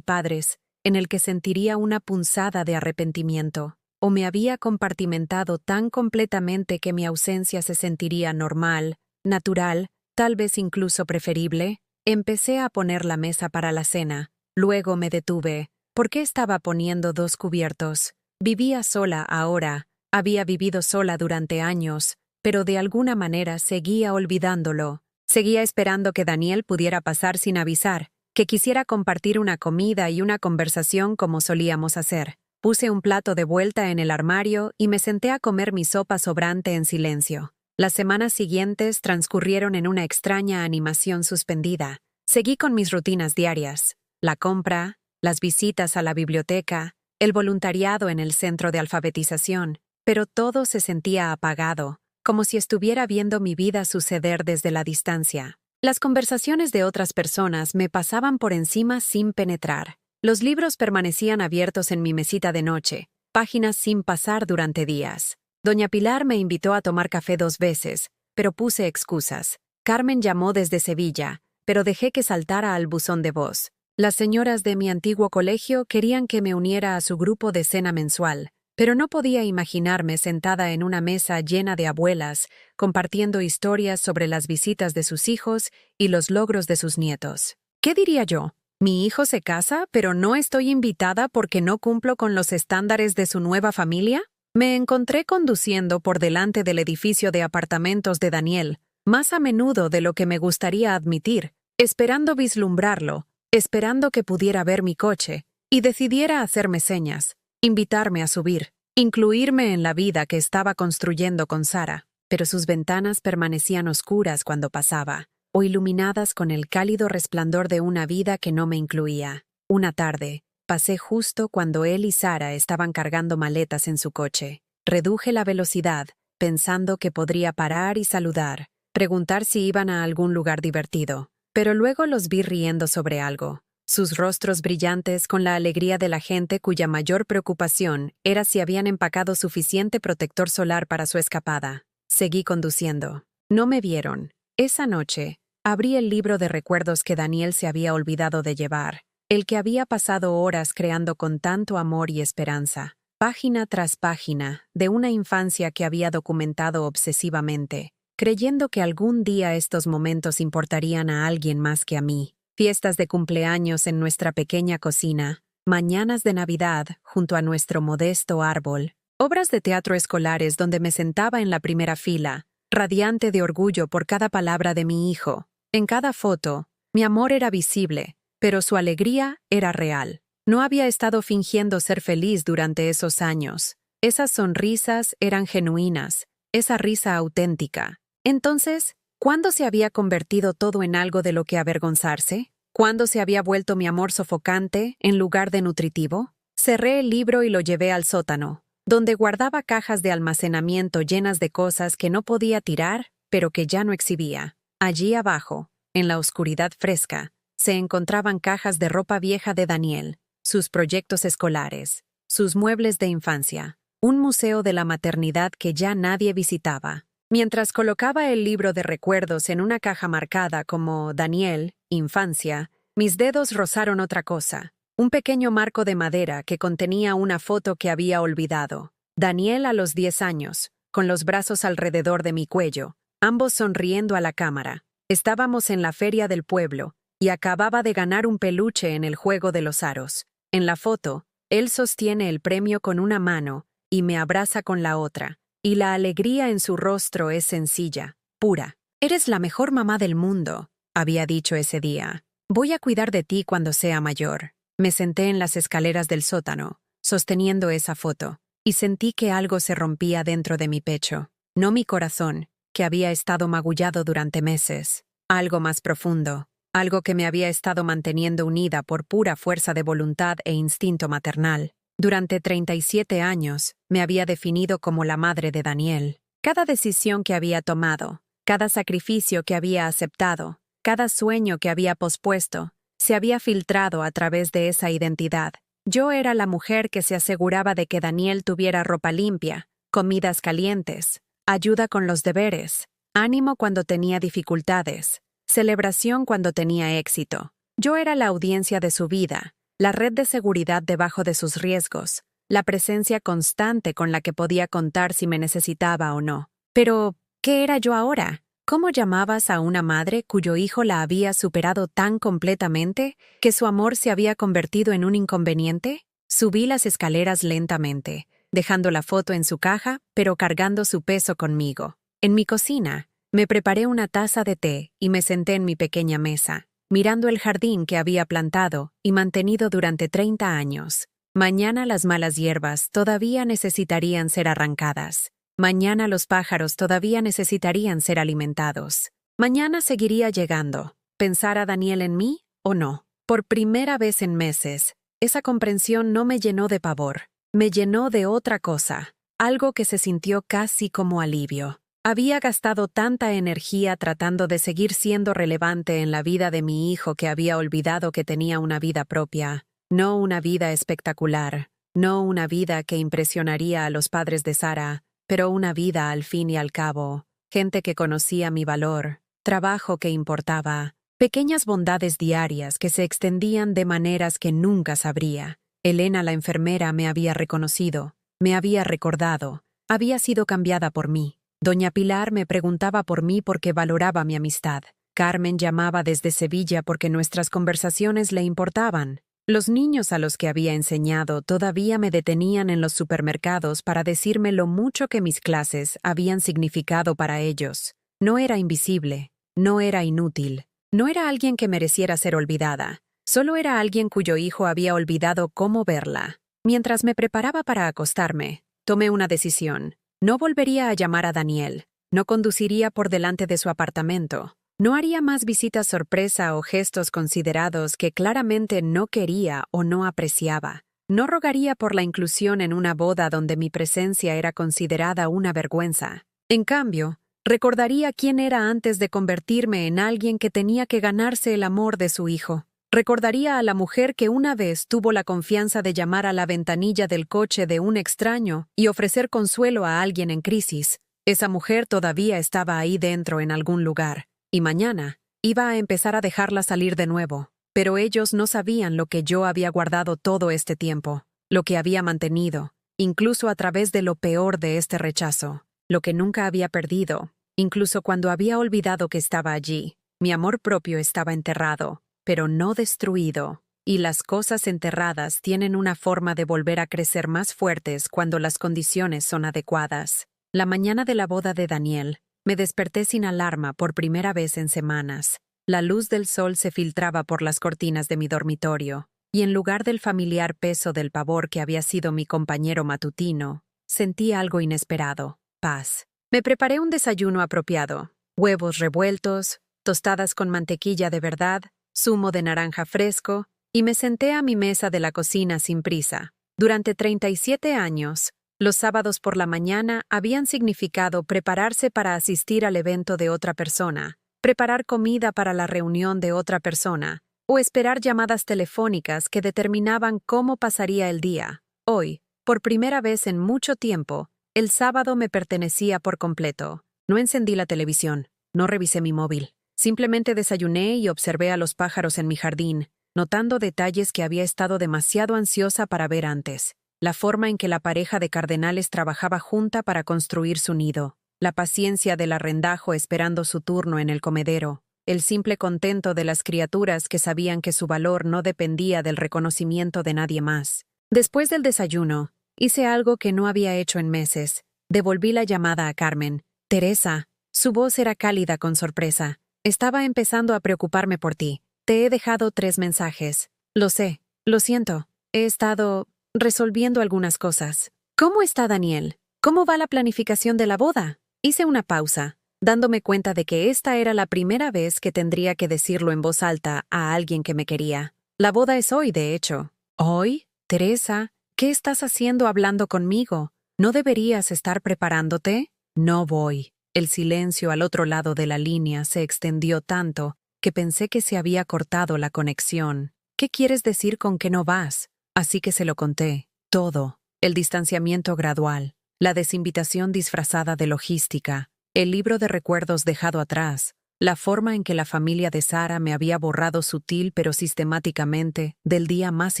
padres, en el que sentiría una punzada de arrepentimiento, o me había compartimentado tan completamente que mi ausencia se sentiría normal, natural, tal vez incluso preferible. Empecé a poner la mesa para la cena. Luego me detuve. ¿Por qué estaba poniendo 2 cubiertos? Vivía sola ahora, había vivido sola durante años, pero de alguna manera seguía olvidándolo. Seguía esperando que Daniel pudiera pasar sin avisar, que quisiera compartir una comida y una conversación como solíamos hacer. Puse un plato de vuelta en el armario y me senté a comer mi sopa sobrante en silencio. Las semanas siguientes transcurrieron en una extraña animación suspendida. Seguí con mis rutinas diarias: la compra, las visitas a la biblioteca, el voluntariado en el centro de alfabetización, pero todo se sentía apagado, como si estuviera viendo mi vida suceder desde la distancia. Las conversaciones de otras personas me pasaban por encima sin penetrar. Los libros permanecían abiertos en mi mesita de noche, páginas sin pasar durante días. Doña Pilar me invitó a tomar café 2 veces, pero puse excusas. Carmen llamó desde Sevilla, pero dejé que saltara al buzón de voz. Las señoras de mi antiguo colegio querían que me uniera a su grupo de cena mensual, pero no podía imaginarme sentada en una mesa llena de abuelas, compartiendo historias sobre las visitas de sus hijos y los logros de sus nietos. ¿Qué diría yo? ¿Mi hijo se casa, pero no estoy invitada porque no cumplo con los estándares de su nueva familia? Me encontré conduciendo por delante del edificio de apartamentos de Daniel, más a menudo de lo que me gustaría admitir, esperando vislumbrarlo, esperando que pudiera ver mi coche y decidiera hacerme señas, invitarme a subir, incluirme en la vida que estaba construyendo con Sara, pero sus ventanas permanecían oscuras cuando pasaba, o iluminadas con el cálido resplandor de una vida que no me incluía. Una tarde, pasé justo cuando él y Sara estaban cargando maletas en su coche. Reduje la velocidad, pensando que podría parar y saludar, preguntar si iban a algún lugar divertido, pero luego los vi riendo sobre algo. sus rostros brillantes con la alegría de la gente cuya mayor preocupación era si habían empacado suficiente protector solar para su escapada. Seguí conduciendo. No me vieron. Esa noche, abrí el libro de recuerdos que Daniel se había olvidado de llevar, el que había pasado horas creando con tanto amor y esperanza, página tras página, de una infancia que había documentado obsesivamente, creyendo que algún día estos momentos importarían a alguien más que a mí. Fiestas de cumpleaños en nuestra pequeña cocina, mañanas de Navidad junto a nuestro modesto árbol, obras de teatro escolares donde me sentaba en la primera fila, radiante de orgullo por cada palabra de mi hijo. En cada foto, mi amor era visible, pero su alegría era real. No había estado fingiendo ser feliz durante esos años. Esas sonrisas eran genuinas, esa risa auténtica. Entonces, ¿cuándo se había convertido todo en algo de lo que avergonzarse? ¿Cuándo se había vuelto mi amor sofocante en lugar de nutritivo? Cerré el libro y lo llevé al sótano, donde guardaba cajas de almacenamiento llenas de cosas que no podía tirar, pero que ya no exhibía. Allí abajo, en la oscuridad fresca, se encontraban cajas de ropa vieja de Daniel, sus proyectos escolares, sus muebles de infancia, un museo de la maternidad que ya nadie visitaba. Mientras colocaba el libro de recuerdos en una caja marcada como Daniel, infancia, mis dedos rozaron otra cosa, un pequeño marco de madera que contenía una foto que había olvidado. Daniel a los 10 años, con los brazos alrededor de mi cuello, ambos sonriendo a la cámara. Estábamos en la feria del pueblo y acababa de ganar un peluche en el juego de los aros. En la foto, él sostiene el premio con una mano y me abraza con la otra. Y la alegría en su rostro es sencilla, pura. «Eres la mejor mamá del mundo», había dicho ese día. «Voy a cuidar de ti cuando sea mayor». Me senté en las escaleras del sótano, sosteniendo esa foto, y sentí que algo se rompía dentro de mi pecho. No mi corazón, que había estado magullado durante meses. Algo más profundo, algo que me había estado manteniendo unida por pura fuerza de voluntad e instinto maternal. Durante 37 años, me había definido como la madre de Daniel. Cada decisión que había tomado, cada sacrificio que había aceptado, cada sueño que había pospuesto, se había filtrado a través de esa identidad. Yo era la mujer que se aseguraba de que Daniel tuviera ropa limpia, comidas calientes, ayuda con los deberes, ánimo cuando tenía dificultades, celebración cuando tenía éxito. Yo era la audiencia de su vida, la red de seguridad debajo de sus riesgos, la presencia constante con la que podía contar si me necesitaba o no. Pero, ¿qué era yo ahora? ¿Cómo llamabas a una madre cuyo hijo la había superado tan completamente que su amor se había convertido en un inconveniente? Subí las escaleras lentamente, dejando la foto en su caja, pero cargando su peso conmigo. En mi cocina, me preparé una taza de té y me senté en mi pequeña mesa, mirando el jardín que había plantado y mantenido durante 30 años. Mañana las malas hierbas todavía necesitarían ser arrancadas. Mañana los pájaros todavía necesitarían ser alimentados. Mañana seguiría llegando. ¿Pensara Daniel en mí o no? Por primera vez en meses, esa comprensión no me llenó de pavor. Me llenó de otra cosa, algo que se sintió casi como alivio. Había gastado tanta energía tratando de seguir siendo relevante en la vida de mi hijo que había olvidado que tenía una vida propia, no una vida espectacular, no una vida que impresionaría a los padres de Sara, pero una vida al fin y al cabo, gente que conocía mi valor, trabajo que importaba, pequeñas bondades diarias que se extendían de maneras que nunca sabría. Elena, la enfermera, me había reconocido, me había recordado, había sido cambiada por mí. Doña Pilar me preguntaba por mí porque valoraba mi amistad. Carmen llamaba desde Sevilla porque nuestras conversaciones le importaban. Los niños a los que había enseñado todavía me detenían en los supermercados para decirme lo mucho que mis clases habían significado para ellos. No era invisible, no era inútil, no era alguien que mereciera ser olvidada. Solo era alguien cuyo hijo había olvidado cómo verla. Mientras me preparaba para acostarme, tomé una decisión. No volvería a llamar a Daniel, no conduciría por delante de su apartamento, no haría más visitas sorpresa o gestos considerados que claramente no quería o no apreciaba. No rogaría por la inclusión en una boda donde mi presencia era considerada una vergüenza. En cambio, recordaría quién era antes de convertirme en alguien que tenía que ganarse el amor de su hijo. Recordaría a la mujer que una vez tuvo la confianza de llamar a la ventanilla del coche de un extraño y ofrecer consuelo a alguien en crisis. Esa mujer todavía estaba ahí dentro en algún lugar, y mañana iba a empezar a dejarla salir de nuevo. Pero ellos no sabían lo que yo había guardado todo este tiempo, lo que había mantenido, incluso a través de lo peor de este rechazo, lo que nunca había perdido, incluso cuando había olvidado que estaba allí. Mi amor propio estaba enterrado, pero no destruido, y las cosas enterradas tienen una forma de volver a crecer más fuertes cuando las condiciones son adecuadas. La mañana de la boda de Daniel, me desperté sin alarma por primera vez en semanas. La luz del sol se filtraba por las cortinas de mi dormitorio, y en lugar del familiar peso del pavor que había sido mi compañero matutino, sentí algo inesperado: paz. Me preparé un desayuno apropiado: huevos revueltos, tostadas con mantequilla de verdad, zumo de naranja fresco, y me senté a mi mesa de la cocina sin prisa. Durante 37 años, los sábados por la mañana habían significado prepararse para asistir al evento de otra persona, preparar comida para la reunión de otra persona, o esperar llamadas telefónicas que determinaban cómo pasaría el día. Hoy, por primera vez en mucho tiempo, el sábado me pertenecía por completo. No encendí la televisión, no revisé mi móvil. Simplemente desayuné y observé a los pájaros en mi jardín, notando detalles que había estado demasiado ansiosa para ver antes. La forma en que la pareja de cardenales trabajaba junta para construir su nido, la paciencia del arrendajo esperando su turno en el comedero, el simple contento de las criaturas que sabían que su valor no dependía del reconocimiento de nadie más. Después del desayuno, hice algo que no había hecho en meses. Devolví la llamada a Carmen. «Teresa». Su voz era cálida con sorpresa. «Estaba empezando a preocuparme por ti. Te he dejado 3 mensajes». «Lo sé. Lo siento. He estado resolviendo algunas cosas». «¿Cómo está Daniel? ¿Cómo va la planificación de la boda?» Hice una pausa, dándome cuenta de que esta era la primera vez que tendría que decirlo en voz alta a alguien que me quería. «La boda es hoy, de hecho». «¿Hoy? Teresa, ¿qué estás haciendo hablando conmigo? ¿No deberías estar preparándote?» «No voy». El silencio al otro lado de la línea se extendió tanto que pensé que se había cortado la conexión. «¿Qué quieres decir con que no vas?» Así que se lo conté. Todo. El distanciamiento gradual, la desinvitación disfrazada de logística, el libro de recuerdos dejado atrás, la forma en que la familia de Sara me había borrado sutil pero sistemáticamente del día más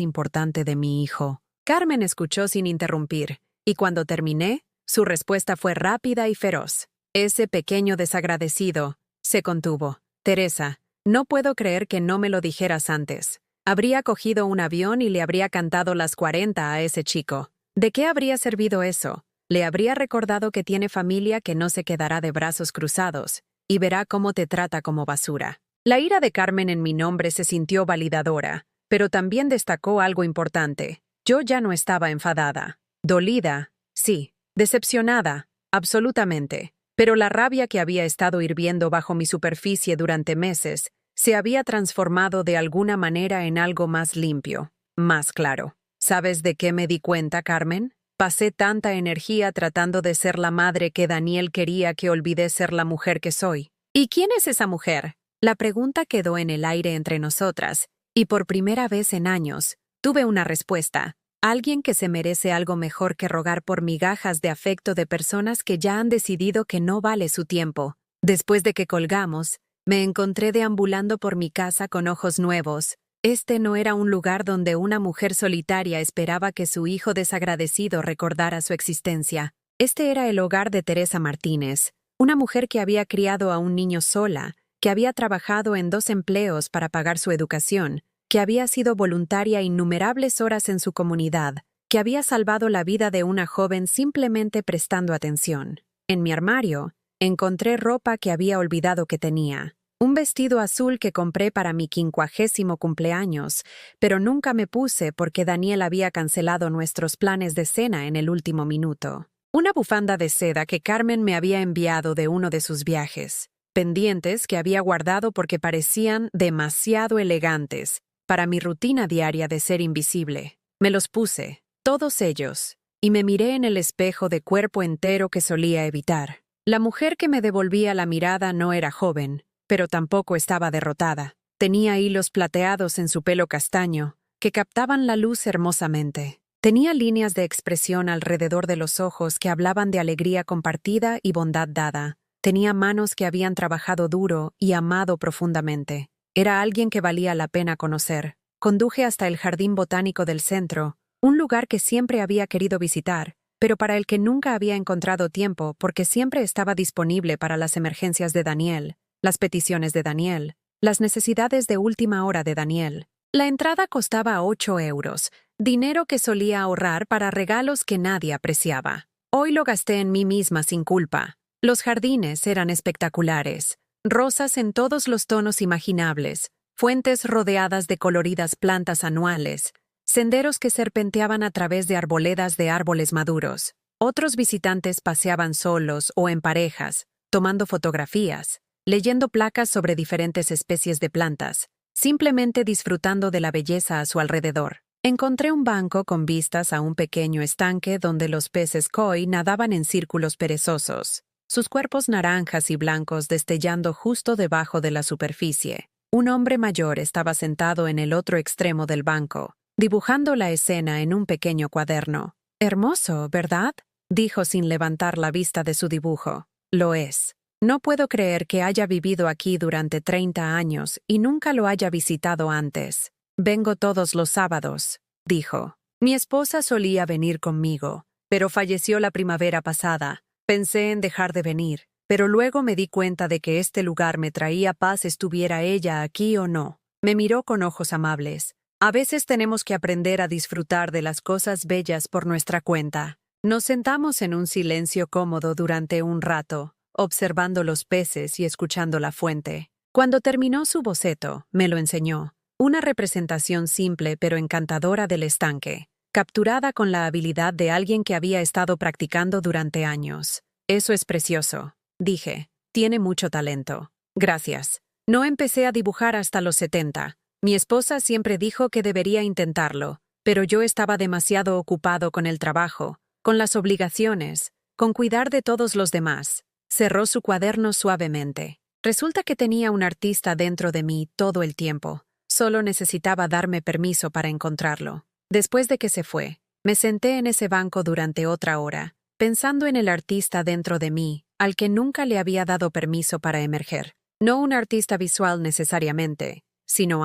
importante de mi hijo. Carmen escuchó sin interrumpir, y cuando terminé, su respuesta fue rápida y feroz. Ese pequeño desagradecido se contuvo. «Teresa, no puedo creer que no me lo dijeras antes. Habría cogido un avión y le habría cantado las 40 a ese chico. ¿De qué habría servido eso? Le habría recordado que tiene familia que no se quedará de brazos cruzados y verá cómo te trata como basura». La ira de Carmen en mi nombre se sintió validadora, pero también destacó algo importante. Yo ya no estaba enfadada. Dolida, sí. Decepcionada, absolutamente. Pero la rabia que había estado hirviendo bajo mi superficie durante meses se había transformado de alguna manera en algo más limpio, más claro. ¿Sabes de qué me di cuenta, Carmen? Pasé tanta energía tratando de ser la madre que Daniel quería que olvidé ser la mujer que soy. ¿Y quién es esa mujer? La pregunta quedó en el aire entre nosotras, y por primera vez en años, tuve una respuesta. Alguien que se merece algo mejor que rogar por migajas de afecto de personas que ya han decidido que no vale su tiempo. Después de que colgamos, me encontré deambulando por mi casa con ojos nuevos. Este no era un lugar donde una mujer solitaria esperaba que su hijo desagradecido recordara su existencia. Este era el hogar de Teresa Martínez, una mujer que había criado a un niño sola, que había trabajado en 2 empleos para pagar su educación, que había sido voluntaria innumerables horas en su comunidad, que había salvado la vida de una joven simplemente prestando atención. En mi armario, encontré ropa que había olvidado que tenía. Un vestido azul que compré para mi 50º cumpleaños, pero nunca me puse porque Daniel había cancelado nuestros planes de cena en el último minuto. Una bufanda de seda que Carmen me había enviado de uno de sus viajes. Pendientes que había guardado porque parecían demasiado elegantes para mi rutina diaria de ser invisible. Me los puse, todos ellos, y me miré en el espejo de cuerpo entero que solía evitar. La mujer que me devolvía la mirada no era joven, pero tampoco estaba derrotada. Tenía hilos plateados en su pelo castaño, que captaban la luz hermosamente. Tenía líneas de expresión alrededor de los ojos que hablaban de alegría compartida y bondad dada. Tenía manos que habían trabajado duro y amado profundamente. Era alguien que valía la pena conocer. Conduje hasta el jardín botánico del centro, un lugar que siempre había querido visitar, pero para el que nunca había encontrado tiempo porque siempre estaba disponible para las emergencias de Daniel, las peticiones de Daniel, las necesidades de última hora de Daniel. La entrada costaba 8 euros, dinero que solía ahorrar para regalos que nadie apreciaba. Hoy lo gasté en mí misma sin culpa. Los jardines eran espectaculares, rosas en todos los tonos imaginables, fuentes rodeadas de coloridas plantas anuales, senderos que serpenteaban a través de arboledas de árboles maduros. Otros visitantes paseaban solos o en parejas, tomando fotografías, leyendo placas sobre diferentes especies de plantas, simplemente disfrutando de la belleza a su alrededor. Encontré un banco con vistas a un pequeño estanque donde los peces koi nadaban en círculos perezosos, sus cuerpos naranjas y blancos destellando justo debajo de la superficie. Un hombre mayor estaba sentado en el otro extremo del banco, dibujando la escena en un pequeño cuaderno. «Hermoso, ¿verdad?», dijo sin levantar la vista de su dibujo. «Lo es. No puedo creer que haya vivido aquí durante 30 años y nunca lo haya visitado antes. Vengo todos los sábados», dijo. «Mi esposa solía venir conmigo, pero falleció la primavera pasada. Pensé en dejar de venir, pero luego me di cuenta de que este lugar me traía paz estuviera ella aquí o no». Me miró con ojos amables. «A veces tenemos que aprender a disfrutar de las cosas bellas por nuestra cuenta». Nos sentamos en un silencio cómodo durante un rato, observando los peces y escuchando la fuente. Cuando terminó su boceto, me lo enseñó. Una representación simple pero encantadora del estanque, capturada con la habilidad de alguien que había estado practicando durante años. «Eso es precioso», dije. «Tiene mucho talento». «Gracias. No empecé a dibujar hasta los 70. Mi esposa siempre dijo que debería intentarlo, pero yo estaba demasiado ocupado con el trabajo, con las obligaciones, con cuidar de todos los demás». Cerró su cuaderno suavemente. «Resulta que tenía un artista dentro de mí todo el tiempo. Solo necesitaba darme permiso para encontrarlo». Después de que se fue, me senté en ese banco durante otra hora, pensando en el artista dentro de mí, al que nunca le había dado permiso para emerger. No un artista visual necesariamente, sino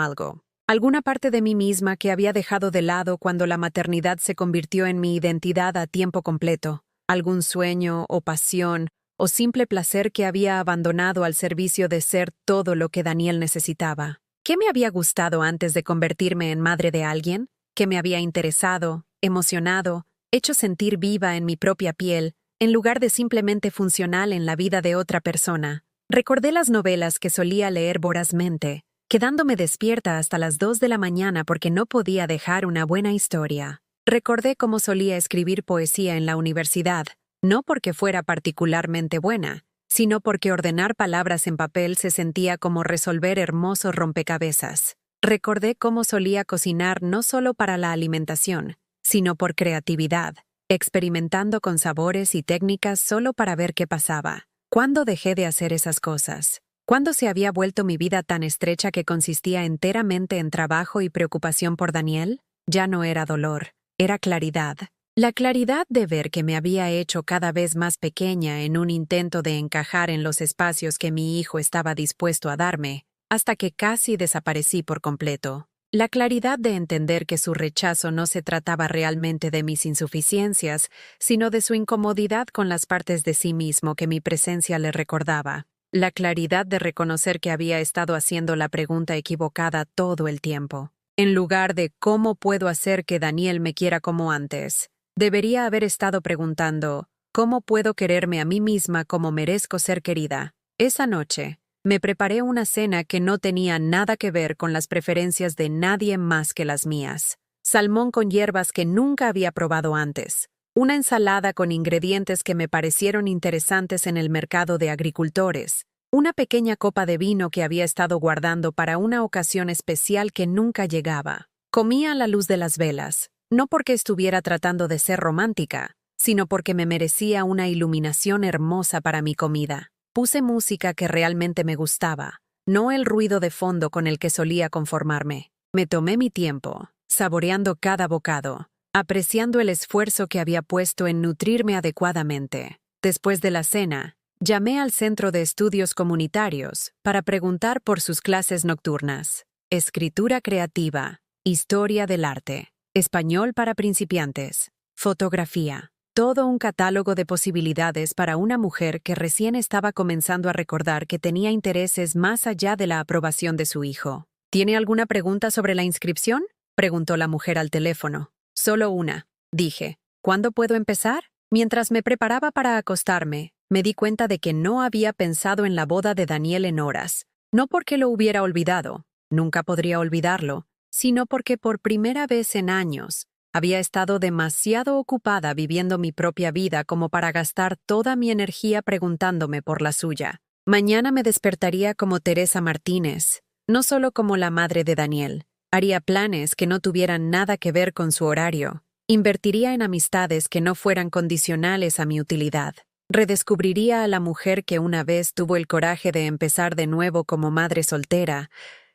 alguna parte de mí misma que había dejado de lado cuando la maternidad se convirtió en mi identidad a tiempo completo. Algún sueño o pasión o simple placer que había abandonado al servicio de ser todo lo que Daniel necesitaba. ¿Qué me había gustado antes de convertirme en madre de alguien? ¿Qué me había interesado, emocionado, hecho sentir viva en mi propia piel, en lugar de simplemente funcional en la vida de otra persona? Recordé las novelas que solía leer vorazmente, quedándome despierta hasta las 2 de la mañana porque no podía dejar una buena historia. Recordé cómo solía escribir poesía en la universidad, no porque fuera particularmente buena, sino porque ordenar palabras en papel se sentía como resolver hermosos rompecabezas. Recordé cómo solía cocinar no solo para la alimentación, sino por creatividad, experimentando con sabores y técnicas solo para ver qué pasaba. ¿Cuándo dejé de hacer esas cosas? ¿Cuándo se había vuelto mi vida tan estrecha que consistía enteramente en trabajo y preocupación por Daniel? Ya no era dolor, era claridad. La claridad de ver que me había hecho cada vez más pequeña en un intento de encajar en los espacios que mi hijo estaba dispuesto a darme, hasta que casi desaparecí por completo. La claridad de entender que su rechazo no se trataba realmente de mis insuficiencias, sino de su incomodidad con las partes de sí mismo que mi presencia le recordaba. La claridad de reconocer que había estado haciendo la pregunta equivocada todo el tiempo. En lugar de ¿cómo puedo hacer que Daniel me quiera como antes? Debería haber estado preguntando ¿cómo puedo quererme a mí misma como merezco ser querida? Esa noche, me preparé una cena que no tenía nada que ver con las preferencias de nadie más que las mías. Salmón con hierbas que nunca había probado antes. Una ensalada con ingredientes que me parecieron interesantes en el mercado de agricultores. Una pequeña copa de vino que había estado guardando para una ocasión especial que nunca llegaba. Comía a la luz de las velas, no porque estuviera tratando de ser romántica, sino porque me merecía una iluminación hermosa para mi comida. Puse música que realmente me gustaba, no el ruido de fondo con el que solía conformarme. Me tomé mi tiempo, saboreando cada bocado, apreciando el esfuerzo que había puesto en nutrirme adecuadamente. Después de la cena, llamé al Centro de Estudios Comunitarios para preguntar por sus clases nocturnas. Escritura creativa, historia del arte, español para principiantes, fotografía. Todo un catálogo de posibilidades para una mujer que recién estaba comenzando a recordar que tenía intereses más allá de la aprobación de su hijo. ¿Tiene alguna pregunta sobre la inscripción?, preguntó la mujer al teléfono. Solo una, dije. ¿Cuándo puedo empezar? Mientras me preparaba para acostarme, me di cuenta de que no había pensado en la boda de Daniel en horas. No porque lo hubiera olvidado, nunca podría olvidarlo, sino porque por primera vez en años, había estado demasiado ocupada viviendo mi propia vida como para gastar toda mi energía preguntándome por la suya. Mañana me despertaría como Teresa Martínez, no solo como la madre de Daniel. Haría planes que no tuvieran nada que ver con su horario. Invertiría en amistades que no fueran condicionales a mi utilidad. Redescubriría a la mujer que una vez tuvo el coraje de empezar de nuevo como madre soltera,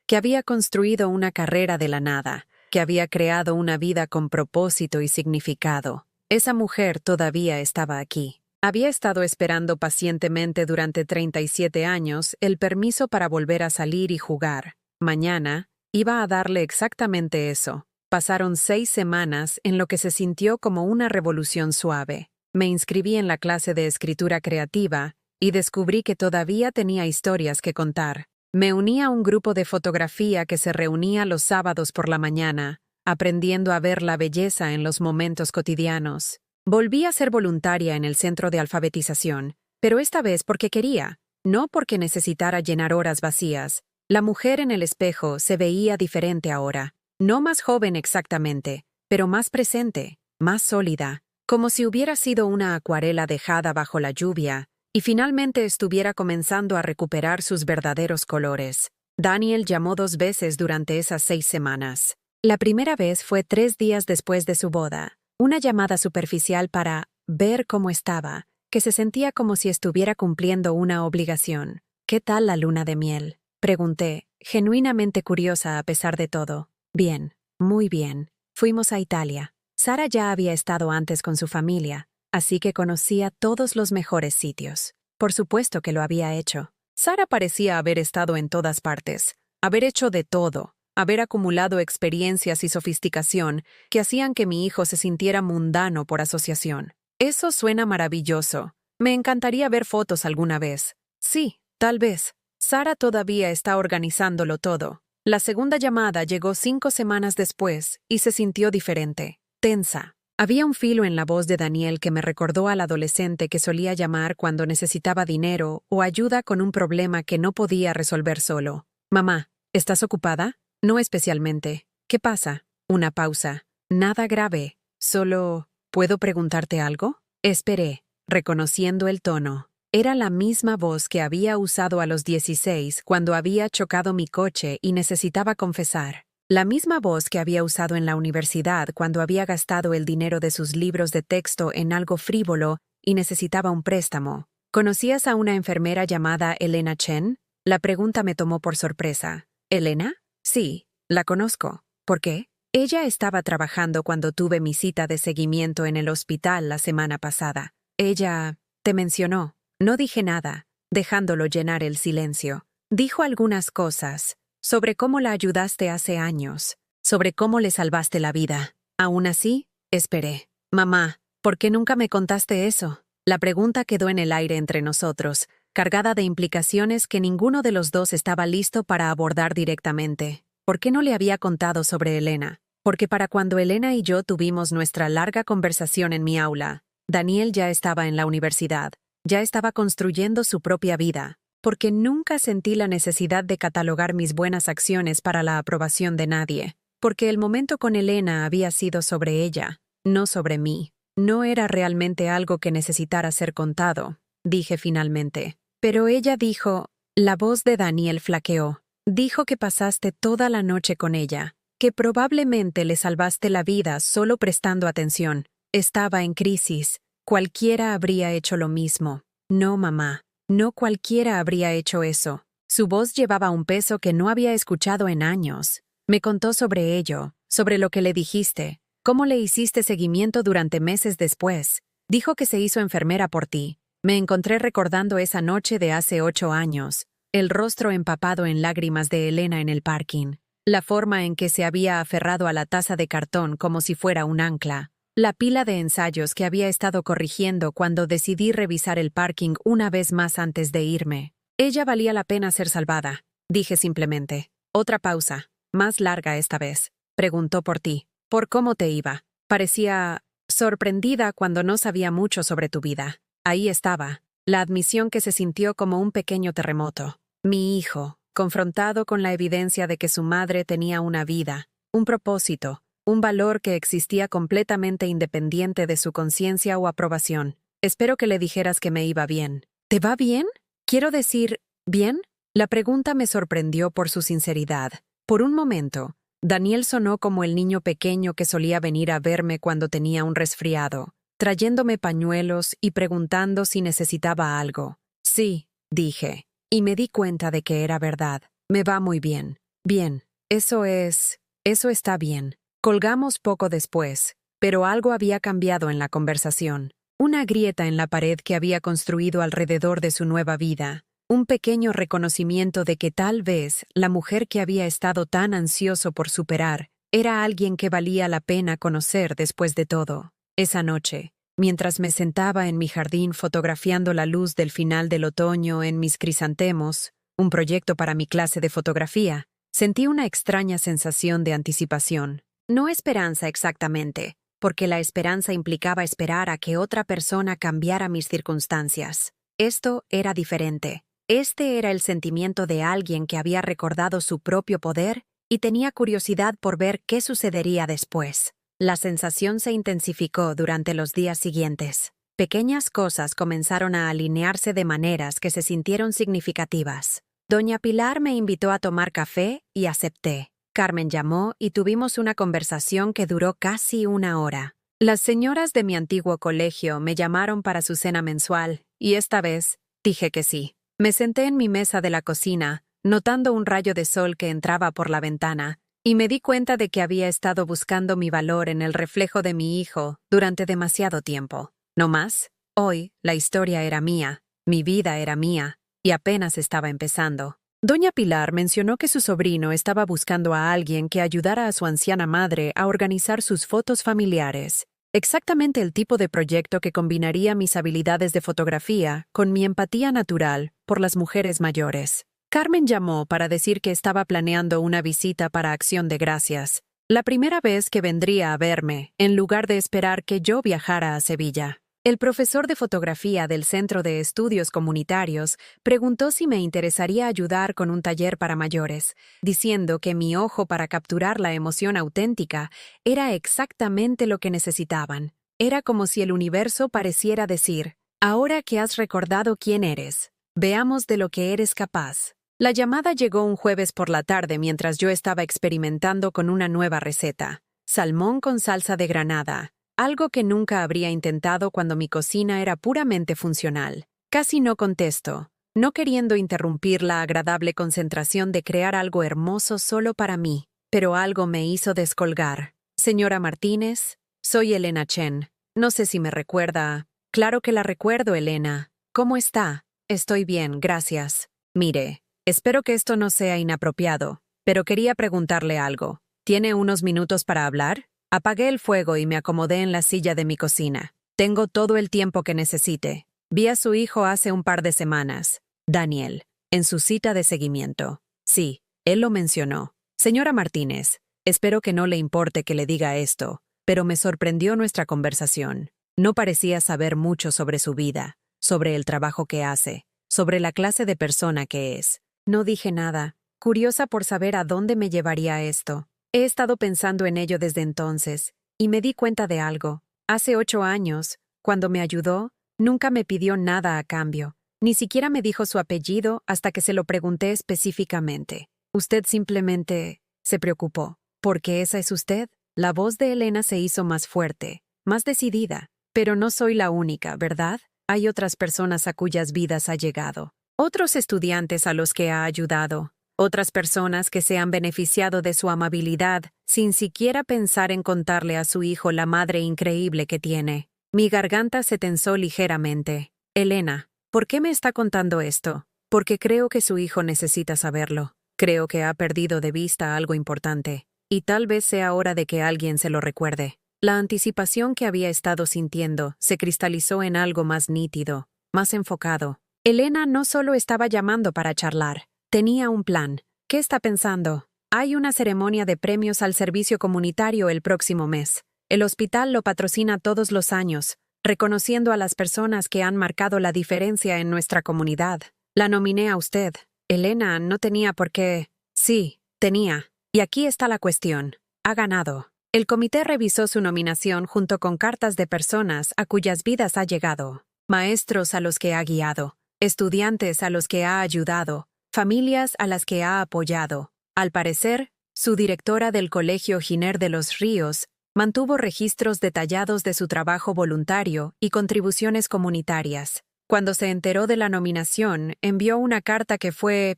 que había construido una carrera de la nada, que había creado una vida con propósito y significado. Esa mujer todavía estaba aquí. Había estado esperando pacientemente durante 37 años el permiso para volver a salir y jugar. Mañana iba a darle exactamente eso. Pasaron 6 semanas en lo que se sintió como una revolución suave. Me inscribí en la clase de escritura creativa y descubrí que todavía tenía historias que contar. Me uní a un grupo de fotografía que se reunía los sábados por la mañana, aprendiendo a ver la belleza en los momentos cotidianos. Volví a ser voluntaria en el centro de alfabetización, pero esta vez porque quería, no porque necesitara llenar horas vacías. La mujer en el espejo se veía diferente ahora, no más joven exactamente, pero más presente, más sólida, como si hubiera sido una acuarela dejada bajo la lluvia, y finalmente estuviera comenzando a recuperar sus verdaderos colores. Daniel llamó 2 veces durante esas 6 semanas. La primera vez fue 3 días después de su boda, una llamada superficial para ver cómo estaba, que se sentía como si estuviera cumpliendo una obligación. ¿Qué tal la luna de miel?, pregunté, genuinamente curiosa a pesar de todo. Bien, muy bien. Fuimos a Italia. Sara ya había estado antes con su familia, así que conocía todos los mejores sitios. Por supuesto que lo había hecho. Sara parecía haber estado en todas partes, haber hecho de todo, haber acumulado experiencias y sofisticación que hacían que mi hijo se sintiera mundano por asociación. Eso suena maravilloso. Me encantaría ver fotos alguna vez. Sí, tal vez. Sara todavía está organizándolo todo. La segunda llamada llegó 5 semanas después y se sintió diferente, tensa. Había un filo en la voz de Daniel que me recordó al adolescente que solía llamar cuando necesitaba dinero o ayuda con un problema que no podía resolver solo. Mamá, ¿estás ocupada? No especialmente. ¿Qué pasa? Una pausa. Nada grave. Solo, ¿puedo preguntarte algo? Esperé, reconociendo el tono. Era la misma voz que había usado a los 16 cuando había chocado mi coche y necesitaba confesar. La misma voz que había usado en la universidad cuando había gastado el dinero de sus libros de texto en algo frívolo y necesitaba un préstamo. ¿Conocías a una enfermera llamada Elena Chen? La pregunta me tomó por sorpresa. ¿Elena? Sí, la conozco. ¿Por qué? Ella estaba trabajando cuando tuve mi cita de seguimiento en el hospital la semana pasada. Ella te mencionó. No dije nada, dejándolo llenar el silencio. Dijo algunas cosas sobre cómo la ayudaste hace años, sobre cómo le salvaste la vida. Aún así, esperé. Mamá, ¿por qué nunca me contaste eso? La pregunta quedó en el aire entre nosotros, cargada de implicaciones que ninguno de los dos estaba listo para abordar directamente. ¿Por qué no le había contado sobre Elena? Porque para cuando Elena y yo tuvimos nuestra larga conversación en mi aula, Daniel ya estaba en la universidad, ya estaba construyendo su propia vida. Porque nunca sentí la necesidad de catalogar mis buenas acciones para la aprobación de nadie, porque el momento con Elena había sido sobre ella, no sobre mí. No era realmente algo que necesitara ser contado, dije finalmente. Pero ella dijo, la voz de Daniel flaqueó, dijo que pasaste toda la noche con ella, que probablemente le salvaste la vida solo prestando atención. Estaba en crisis, cualquiera habría hecho lo mismo. No, mamá. No cualquiera habría hecho eso. Su voz llevaba un peso que no había escuchado en años. Me contó sobre ello, sobre lo que le dijiste, cómo le hiciste seguimiento durante meses después. Dijo que se hizo enfermera por ti. Me encontré recordando esa noche de hace 8 años, el rostro empapado en lágrimas de Elena en el parking, la forma en que se había aferrado a la taza de cartón como si fuera un ancla, la pila de ensayos que había estado corrigiendo cuando decidí revisar el parking una vez más antes de irme. Ella valía la pena ser salvada, dije simplemente. Otra pausa, más larga esta vez. Preguntó por ti, por cómo te iba. Parecía sorprendida cuando no sabía mucho sobre tu vida. Ahí estaba, la admisión que se sintió como un pequeño terremoto. Mi hijo, confrontado con la evidencia de que su madre tenía una vida, un propósito, un valor que existía completamente independiente de su conciencia o aprobación. Espero que le dijeras que me iba bien. ¿Te va bien? Quiero decir, ¿bien? La pregunta me sorprendió por su sinceridad. Por un momento, Daniel sonó como el niño pequeño que solía venir a verme cuando tenía un resfriado, trayéndome pañuelos y preguntando si necesitaba algo. Sí, dije, y me di cuenta de que era verdad. Me va muy bien. Bien, eso está bien. Colgamos poco después, pero algo había cambiado en la conversación. Una grieta en la pared que había construido alrededor de su nueva vida. Un pequeño reconocimiento de que tal vez la mujer que había estado tan ansioso por superar era alguien que valía la pena conocer después de todo. Esa noche, mientras me sentaba en mi jardín fotografiando la luz del final del otoño en mis crisantemos, un proyecto para mi clase de fotografía, sentí una extraña sensación de anticipación. No esperanza exactamente, porque la esperanza implicaba esperar a que otra persona cambiara mis circunstancias. Esto era diferente. Este era el sentimiento de alguien que había recordado su propio poder y tenía curiosidad por ver qué sucedería después. La sensación se intensificó durante los días siguientes. Pequeñas cosas comenzaron a alinearse de maneras que se sintieron significativas. Doña Pilar me invitó a tomar café y acepté. Carmen llamó y tuvimos una conversación que duró casi 1 hora. Las señoras de mi antiguo colegio me llamaron para su cena mensual, y esta vez dije que sí. Me senté en mi mesa de la cocina, notando un rayo de sol que entraba por la ventana, y me di cuenta de que había estado buscando mi valor en el reflejo de mi hijo durante demasiado tiempo. No más, hoy la historia era mía, mi vida era mía, y apenas estaba empezando. Doña Pilar mencionó que su sobrino estaba buscando a alguien que ayudara a su anciana madre a organizar sus fotos familiares. Exactamente el tipo de proyecto que combinaría mis habilidades de fotografía con mi empatía natural por las mujeres mayores. Carmen llamó para decir que estaba planeando una visita para Acción de Gracias, la primera vez que vendría a verme, en lugar de esperar que yo viajara a Sevilla. El profesor de fotografía del Centro de Estudios Comunitarios preguntó si me interesaría ayudar con un taller para mayores, diciendo que mi ojo para capturar la emoción auténtica era exactamente lo que necesitaban. Era como si el universo pareciera decir, ahora que has recordado quién eres, veamos de lo que eres capaz. La llamada llegó un jueves por la tarde mientras yo estaba experimentando con una nueva receta, salmón con salsa de granada. Algo que nunca habría intentado cuando mi cocina era puramente funcional. Casi no contesto, no queriendo interrumpir la agradable concentración de crear algo hermoso solo para mí, pero algo me hizo descolgar. Señora Martínez, soy Elena Chen. No sé si me recuerda. Claro que la recuerdo, Elena. ¿Cómo está? Estoy bien, gracias. Mire, espero que esto no sea inapropiado, pero quería preguntarle algo. ¿Tiene unos minutos para hablar? Apagué el fuego y me acomodé en la silla de mi cocina. Tengo todo el tiempo que necesite. Vi a su hijo hace un par de semanas, Daniel, en su cita de seguimiento. Sí, él lo mencionó. Señora Martínez, espero que no le importe que le diga esto, pero me sorprendió nuestra conversación. No parecía saber mucho sobre su vida, sobre el trabajo que hace, sobre la clase de persona que es. No dije nada, curiosa por saber a dónde me llevaría esto. He estado pensando en ello desde entonces, y me di cuenta de algo. Hace 8 años, cuando me ayudó, nunca me pidió nada a cambio. Ni siquiera me dijo su apellido hasta que se lo pregunté específicamente. Usted simplemente se preocupó. ¿Porque esa es usted? La voz de Elena se hizo más fuerte, más decidida. Pero no soy la única, ¿verdad? Hay otras personas a cuyas vidas ha llegado. Otros estudiantes a los que ha ayudado, otras personas que se han beneficiado de su amabilidad sin siquiera pensar en contarle a su hijo la madre increíble que tiene. Mi garganta se tensó ligeramente. Elena, ¿por qué me está contando esto? Porque creo que su hijo necesita saberlo. Creo que ha perdido de vista algo importante, y tal vez sea hora de que alguien se lo recuerde. La anticipación que había estado sintiendo se cristalizó en algo más nítido, más enfocado. Elena no solo estaba llamando para charlar, tenía un plan. ¿Qué está pensando? Hay una ceremonia de premios al servicio comunitario el próximo mes. El hospital lo patrocina todos los años, reconociendo a las personas que han marcado la diferencia en nuestra comunidad. La nominé a usted. Elena no tenía por qué. Sí, tenía. Y aquí está la cuestión. Ha ganado. El comité revisó su nominación junto con cartas de personas a cuyas vidas ha llegado, maestros a los que ha guiado, estudiantes a los que ha ayudado, familias a las que ha apoyado. Al parecer, su directora del Colegio Giner de los Ríos mantuvo registros detallados de su trabajo voluntario y contribuciones comunitarias. Cuando se enteró de la nominación, envió una carta que fue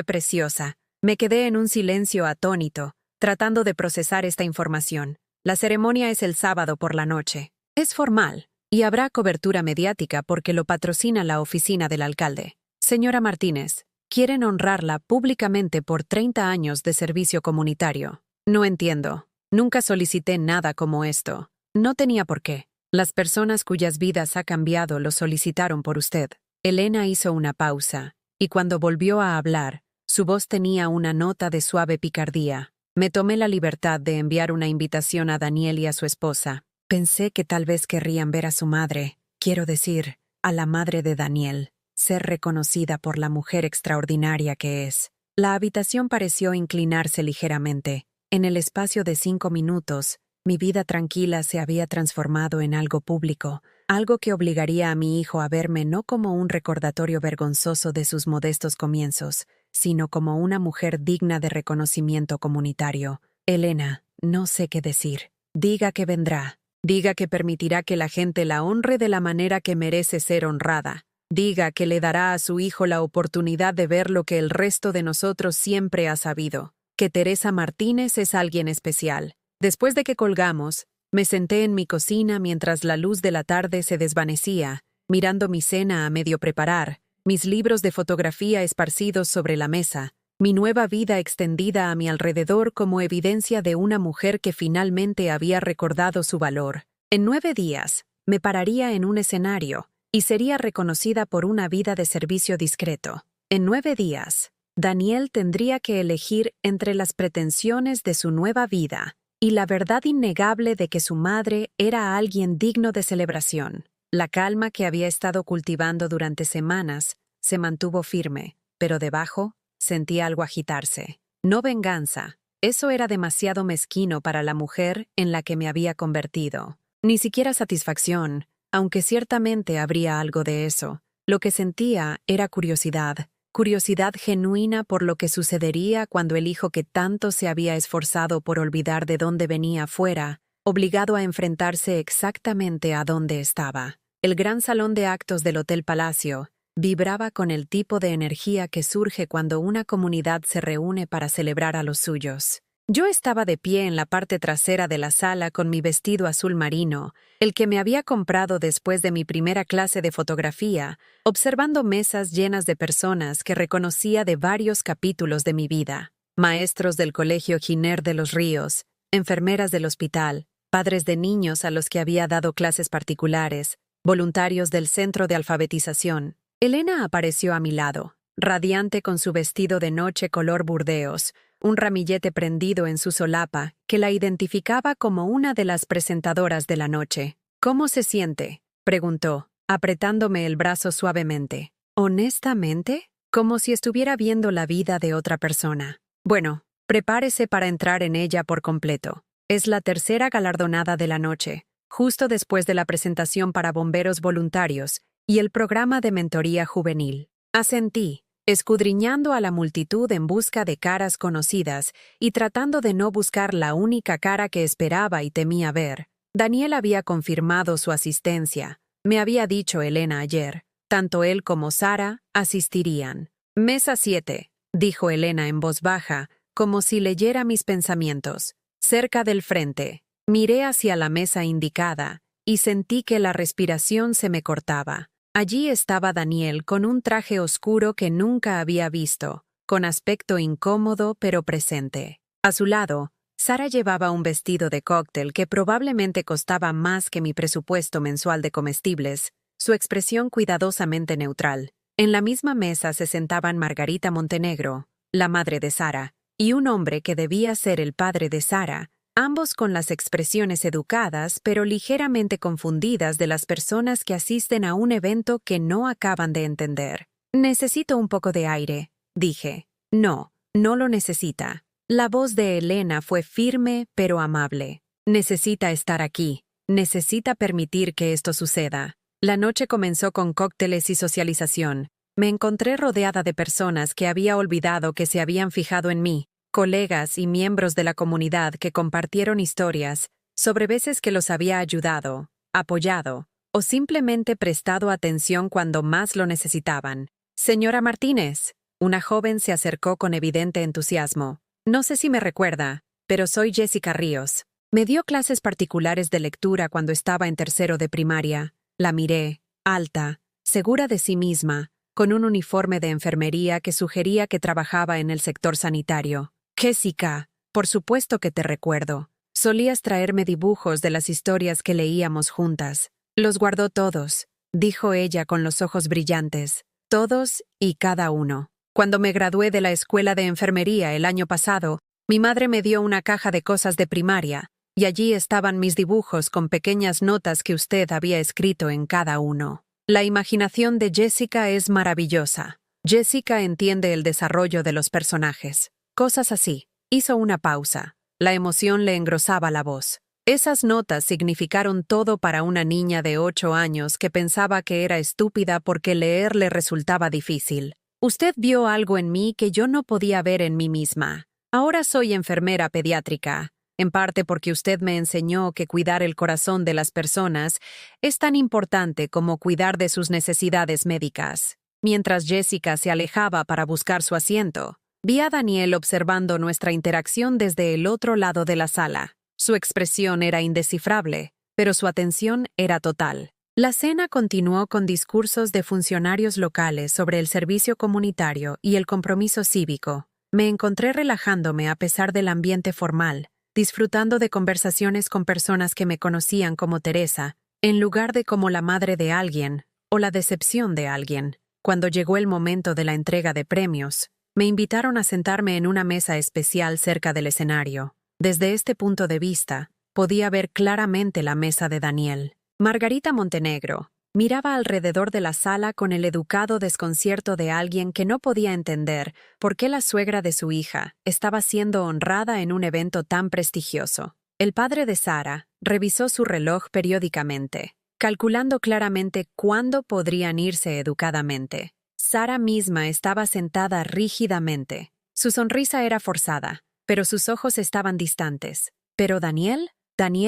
preciosa. Me quedé en un silencio atónito, tratando de procesar esta información. La ceremonia es el sábado por la noche. Es formal, y habrá cobertura mediática porque lo patrocina la oficina del alcalde. Señora Martínez, quieren honrarla públicamente por 30 años de servicio comunitario. No entiendo. Nunca solicité nada como esto. No tenía por qué. Las personas cuyas vidas ha cambiado lo solicitaron por usted. Elena hizo una pausa, y cuando volvió a hablar, su voz tenía una nota de suave picardía. Me tomé la libertad de enviar una invitación a Daniel y a su esposa. Pensé que tal vez querrían ver a su madre, quiero decir, a la madre de Daniel, ser reconocida por la mujer extraordinaria que es. La habitación pareció inclinarse ligeramente. En el espacio de 5 minutos, mi vida tranquila se había transformado en algo público, algo que obligaría a mi hijo a verme no como un recordatorio vergonzoso de sus modestos comienzos, sino como una mujer digna de reconocimiento comunitario. Elena, no sé qué decir. Diga que vendrá. Diga que permitirá que la gente la honre de la manera que merece ser honrada. Diga que le dará a su hijo la oportunidad de ver lo que el resto de nosotros siempre ha sabido, que Teresa Martínez es alguien especial. Después de que colgamos, me senté en mi cocina mientras la luz de la tarde se desvanecía, mirando mi cena a medio preparar, mis libros de fotografía esparcidos sobre la mesa, mi nueva vida extendida a mi alrededor como evidencia de una mujer que finalmente había recordado su valor. En 9 días, me pararía en un escenario y sería reconocida por una vida de servicio discreto. En 9 días, Daniel tendría que elegir entre las pretensiones de su nueva vida y la verdad innegable de que su madre era alguien digno de celebración. La calma que había estado cultivando durante semanas se mantuvo firme, pero debajo sentí algo agitarse. No venganza. Eso era demasiado mezquino para la mujer en la que me había convertido. Ni siquiera satisfacción, aunque ciertamente habría algo de eso. Lo que sentía era curiosidad. Curiosidad genuina por lo que sucedería cuando el hijo que tanto se había esforzado por olvidar de dónde venía fuera, obligado a enfrentarse exactamente a dónde estaba. El gran salón de actos del Hotel Palacio vibraba con el tipo de energía que surge cuando una comunidad se reúne para celebrar a los suyos. Yo estaba de pie en la parte trasera de la sala con mi vestido azul marino, el que me había comprado después de mi primera clase de fotografía, observando mesas llenas de personas que reconocía de varios capítulos de mi vida. Maestros del Colegio Giner de los Ríos, enfermeras del hospital, padres de niños a los que había dado clases particulares, voluntarios del centro de alfabetización. Elena apareció a mi lado, radiante con su vestido de noche color burdeos, un ramillete prendido en su solapa que la identificaba como una de las presentadoras de la noche. ¿Cómo se siente?, preguntó, apretándome el brazo suavemente. ¿Honestamente? Como si estuviera viendo la vida de otra persona. Bueno, prepárese para entrar en ella por completo. Es la tercera galardonada de la noche, justo después de la presentación para bomberos voluntarios y el programa de mentoría juvenil. Asentí, escudriñando a la multitud en busca de caras conocidas y tratando de no buscar la única cara que esperaba y temía ver. Daniel había confirmado su asistencia. Me había dicho Elena ayer. Tanto él como Sara asistirían. Mesa 7, dijo Elena en voz baja, como si leyera mis pensamientos. Cerca del frente. Miré hacia la mesa indicada y sentí que la respiración se me cortaba. Allí estaba Daniel con un traje oscuro que nunca había visto, con aspecto incómodo pero presente. A su lado, Sara llevaba un vestido de cóctel que probablemente costaba más que mi presupuesto mensual de comestibles, su expresión cuidadosamente neutral. En la misma mesa se sentaban Margarita Montenegro, la madre de Sara, y un hombre que debía ser el padre de Sara, ambos con las expresiones educadas pero ligeramente confundidas de las personas que asisten a un evento que no acaban de entender. «Necesito un poco de aire», dije. «No, no lo necesita». La voz de Elena fue firme pero amable. «Necesita estar aquí. Necesita permitir que esto suceda». La noche comenzó con cócteles y socialización. Me encontré rodeada de personas que había olvidado que se habían fijado en mí, colegas y miembros de la comunidad que compartieron historias sobre veces que los había ayudado, apoyado o simplemente prestado atención cuando más lo necesitaban. «Señora Martínez», una joven se acercó con evidente entusiasmo. «No sé si me recuerda, pero soy Jessica Ríos. Me dio clases particulares de lectura cuando estaba en tercero de primaria». La miré, alta, segura de sí misma, con un uniforme de enfermería que sugería que trabajaba en el sector sanitario. «Jessica, por supuesto que te recuerdo. Solías traerme dibujos de las historias que leíamos juntas. Los guardó todos», dijo ella con los ojos brillantes. «Todos y cada uno. Cuando me gradué de la escuela de enfermería el año pasado, mi madre me dio una caja de cosas de primaria, y allí estaban mis dibujos con pequeñas notas que usted había escrito en cada uno. La imaginación de Jessica es maravillosa. Jessica entiende el desarrollo de los personajes. Cosas así». Hizo una pausa. La emoción le engrosaba la voz. Esas notas significaron todo para una niña de 8 años que pensaba que era estúpida porque leer le resultaba difícil. «Usted vio algo en mí que yo no podía ver en mí misma. Ahora soy enfermera pediátrica. En parte porque usted me enseñó que cuidar el corazón de las personas es tan importante como cuidar de sus necesidades médicas». Mientras Jessica se alejaba para buscar su asiento, vi a Daniel observando nuestra interacción desde el otro lado de la sala. Su expresión era indescifrable, pero su atención era total. La cena continuó con discursos de funcionarios locales sobre el servicio comunitario y el compromiso cívico. Me encontré relajándome a pesar del ambiente formal, disfrutando de conversaciones con personas que me conocían como Teresa, en lugar de como la madre de alguien o la decepción de alguien. Cuando llegó el momento de la entrega de premios, me invitaron a sentarme en una mesa especial cerca del escenario. Desde este punto de vista, podía ver claramente la mesa de Daniel. Margarita Montenegro miraba alrededor de la sala con el educado desconcierto de alguien que no podía entender por qué la suegra de su hija estaba siendo honrada en un evento tan prestigioso. El padre de Sara revisó su reloj periódicamente, calculando claramente cuándo podrían irse educadamente. Sara misma estaba sentada rígidamente. Su sonrisa era forzada, pero sus ojos estaban distantes. Pero Daniel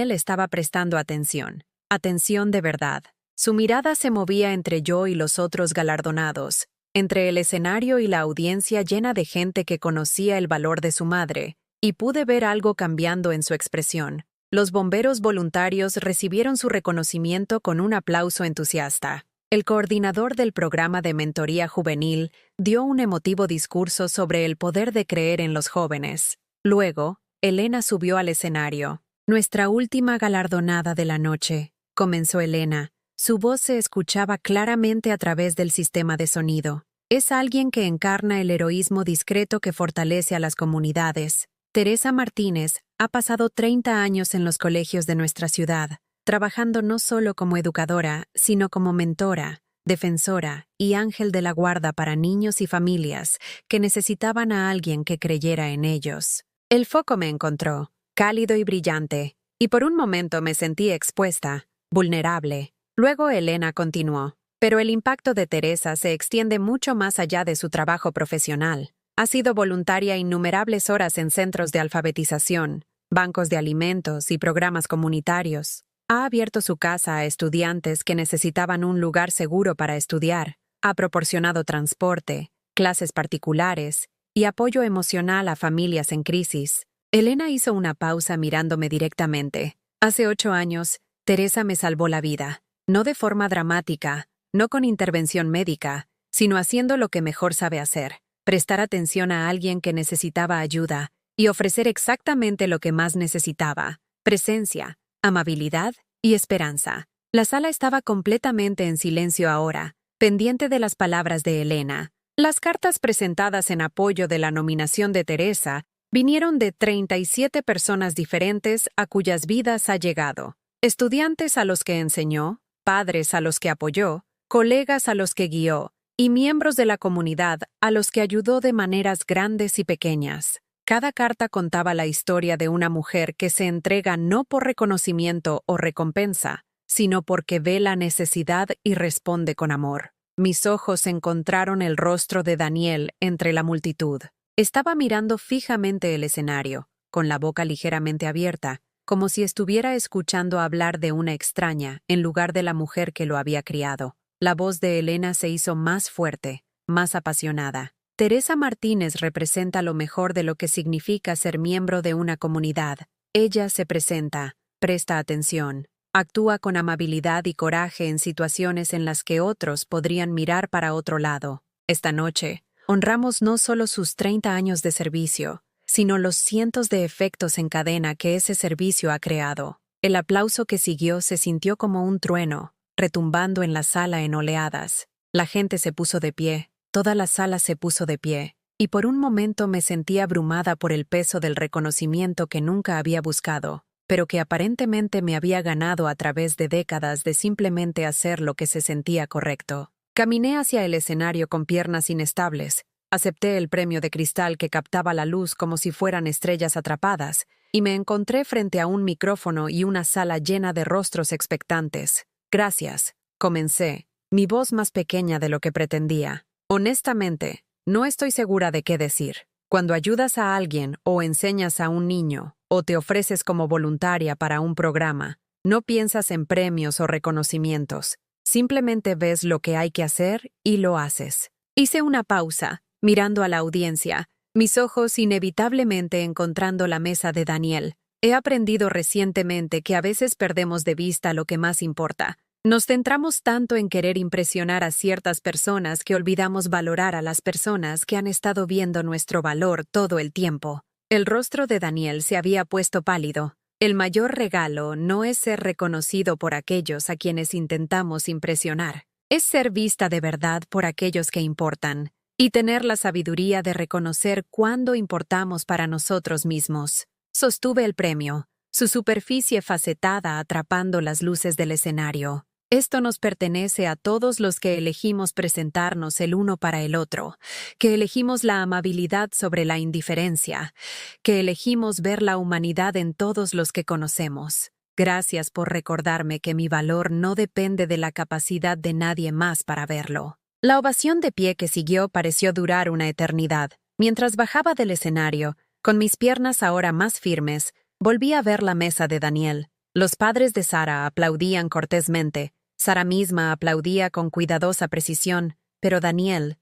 estaba prestando atención. Atención de verdad. Su mirada se movía entre yo y los otros galardonados, entre el escenario y la audiencia llena de gente que conocía el valor de su madre, y pude ver algo cambiando en su expresión. Los bomberos voluntarios recibieron su reconocimiento con un aplauso entusiasta. El coordinador del programa de mentoría juvenil dio un emotivo discurso sobre el poder de creer en los jóvenes. Luego, Elena subió al escenario. «Nuestra última galardonada de la noche», comenzó Elena. Su voz se escuchaba claramente a través del sistema de sonido. «Es alguien que encarna el heroísmo discreto que fortalece a las comunidades. Teresa Martínez ha pasado 30 años en los colegios de nuestra ciudad, trabajando no solo como educadora, sino como mentora, defensora y ángel de la guarda para niños y familias que necesitaban a alguien que creyera en ellos». El foco me encontró, cálido y brillante, y por un momento me sentí expuesta, vulnerable. Luego Elena continuó. «Pero el impacto de Teresa se extiende mucho más allá de su trabajo profesional. Ha sido voluntaria innumerables horas en centros de alfabetización, bancos de alimentos y programas comunitarios. Ha abierto su casa a estudiantes que necesitaban un lugar seguro para estudiar, ha proporcionado transporte, clases particulares y apoyo emocional a familias en crisis. Elena hizo una pausa mirándome directamente. Hace 8 años, Teresa me salvó la vida, no de forma dramática, no con intervención médica, sino haciendo lo que mejor sabe hacer, prestar atención a alguien que necesitaba ayuda y ofrecer exactamente lo que más necesitaba: presencia, amabilidad y esperanza. La sala estaba completamente en silencio ahora, pendiente de las palabras de Elena. Las cartas presentadas en apoyo de la nominación de Teresa vinieron de 37 personas diferentes a cuyas vidas ha llegado. Estudiantes a los que enseñó, padres a los que apoyó, colegas a los que guió, y miembros de la comunidad a los que ayudó de maneras grandes y pequeñas. Cada carta contaba la historia de una mujer que se entrega no por reconocimiento o recompensa, sino porque ve la necesidad y responde con amor. Mis ojos encontraron el rostro de Daniel entre la multitud. Estaba mirando fijamente el escenario, con la boca ligeramente abierta, como si estuviera escuchando hablar de una extraña en lugar de la mujer que lo había criado. La voz de Elena se hizo más fuerte, más apasionada. Teresa Martínez representa lo mejor de lo que significa ser miembro de una comunidad. Ella se presenta, presta atención, actúa con amabilidad y coraje en situaciones en las que otros podrían mirar para otro lado. Esta noche, honramos no solo sus 30 años de servicio, sino los cientos de efectos en cadena que ese servicio ha creado. El aplauso que siguió se sintió como un trueno, retumbando en la sala en oleadas. La gente se puso de pie, toda la sala se puso de pie, y por un momento me sentí abrumada por el peso del reconocimiento que nunca había buscado, pero que aparentemente me había ganado a través de décadas de simplemente hacer lo que se sentía correcto. Caminé hacia el escenario con piernas inestables, acepté el premio de cristal que captaba la luz como si fueran estrellas atrapadas, y me encontré frente a un micrófono y una sala llena de rostros expectantes. Gracias, comencé, mi voz más pequeña de lo que pretendía. Honestamente, no estoy segura de qué decir. Cuando ayudas a alguien o enseñas a un niño, o te ofreces como voluntaria para un programa, no piensas en premios o reconocimientos. Simplemente ves lo que hay que hacer y lo haces. Hice una pausa, mirando a la audiencia, mis ojos inevitablemente encontrando la mesa de Daniel. He aprendido recientemente que a veces perdemos de vista lo que más importa. Nos centramos tanto en querer impresionar a ciertas personas que olvidamos valorar a las personas que han estado viendo nuestro valor todo el tiempo. El rostro de Daniel se había puesto pálido. El mayor regalo no es ser reconocido por aquellos a quienes intentamos impresionar. Es ser vista de verdad por aquellos que importan, y tener la sabiduría de reconocer cuándo importamos para nosotros mismos. Sostuve el premio, su superficie facetada atrapando las luces del escenario. Esto nos pertenece a todos los que elegimos presentarnos el uno para el otro, que elegimos la amabilidad sobre la indiferencia, que elegimos ver la humanidad en todos los que conocemos. Gracias por recordarme que mi valor no depende de la capacidad de nadie más para verlo. La ovación de pie que siguió pareció durar una eternidad. Mientras bajaba del escenario, con mis piernas ahora más firmes, volví a ver la mesa de Daniel. Los padres de Sara aplaudían cortésmente. Sara misma aplaudía con cuidadosa precisión, pero Daniel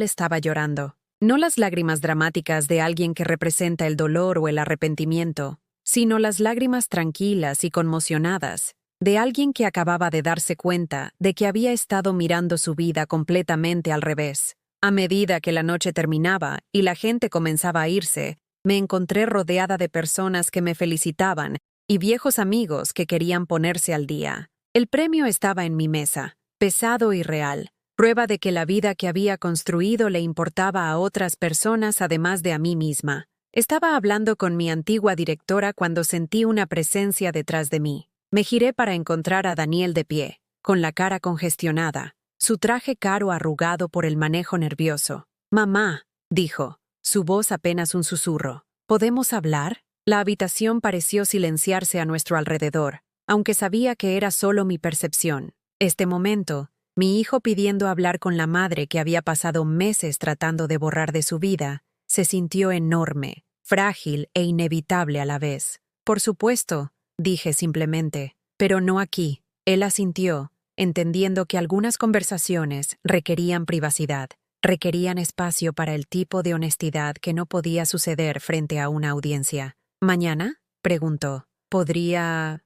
estaba llorando. No las lágrimas dramáticas de alguien que representa el dolor o el arrepentimiento, sino las lágrimas tranquilas y conmocionadas de alguien que acababa de darse cuenta de que había estado mirando su vida completamente al revés. A medida que la noche terminaba y la gente comenzaba a irse, me encontré rodeada de personas que me felicitaban y viejos amigos que querían ponerse al día. El premio estaba en mi mesa, pesado y real, prueba de que la vida que había construido le importaba a otras personas además de a mí misma. Estaba hablando con mi antigua directora cuando sentí una presencia detrás de mí. Me giré para encontrar a Daniel de pie, con la cara congestionada, su traje caro arrugado por el manejo nervioso. «Mamá», dijo, su voz apenas un susurro. «¿Podemos hablar?» La habitación pareció silenciarse a nuestro alrededor, aunque sabía que era solo mi percepción. Este momento, mi hijo pidiendo hablar con la madre que había pasado meses tratando de borrar de su vida, se sintió enorme, frágil e inevitable a la vez. «Por supuesto», dije simplemente, Pero no aquí. Él asintió, entendiendo que algunas conversaciones requerían privacidad, requerían espacio para el tipo de honestidad que no podía suceder frente a una audiencia. ¿Mañana?, preguntó. ¿Podría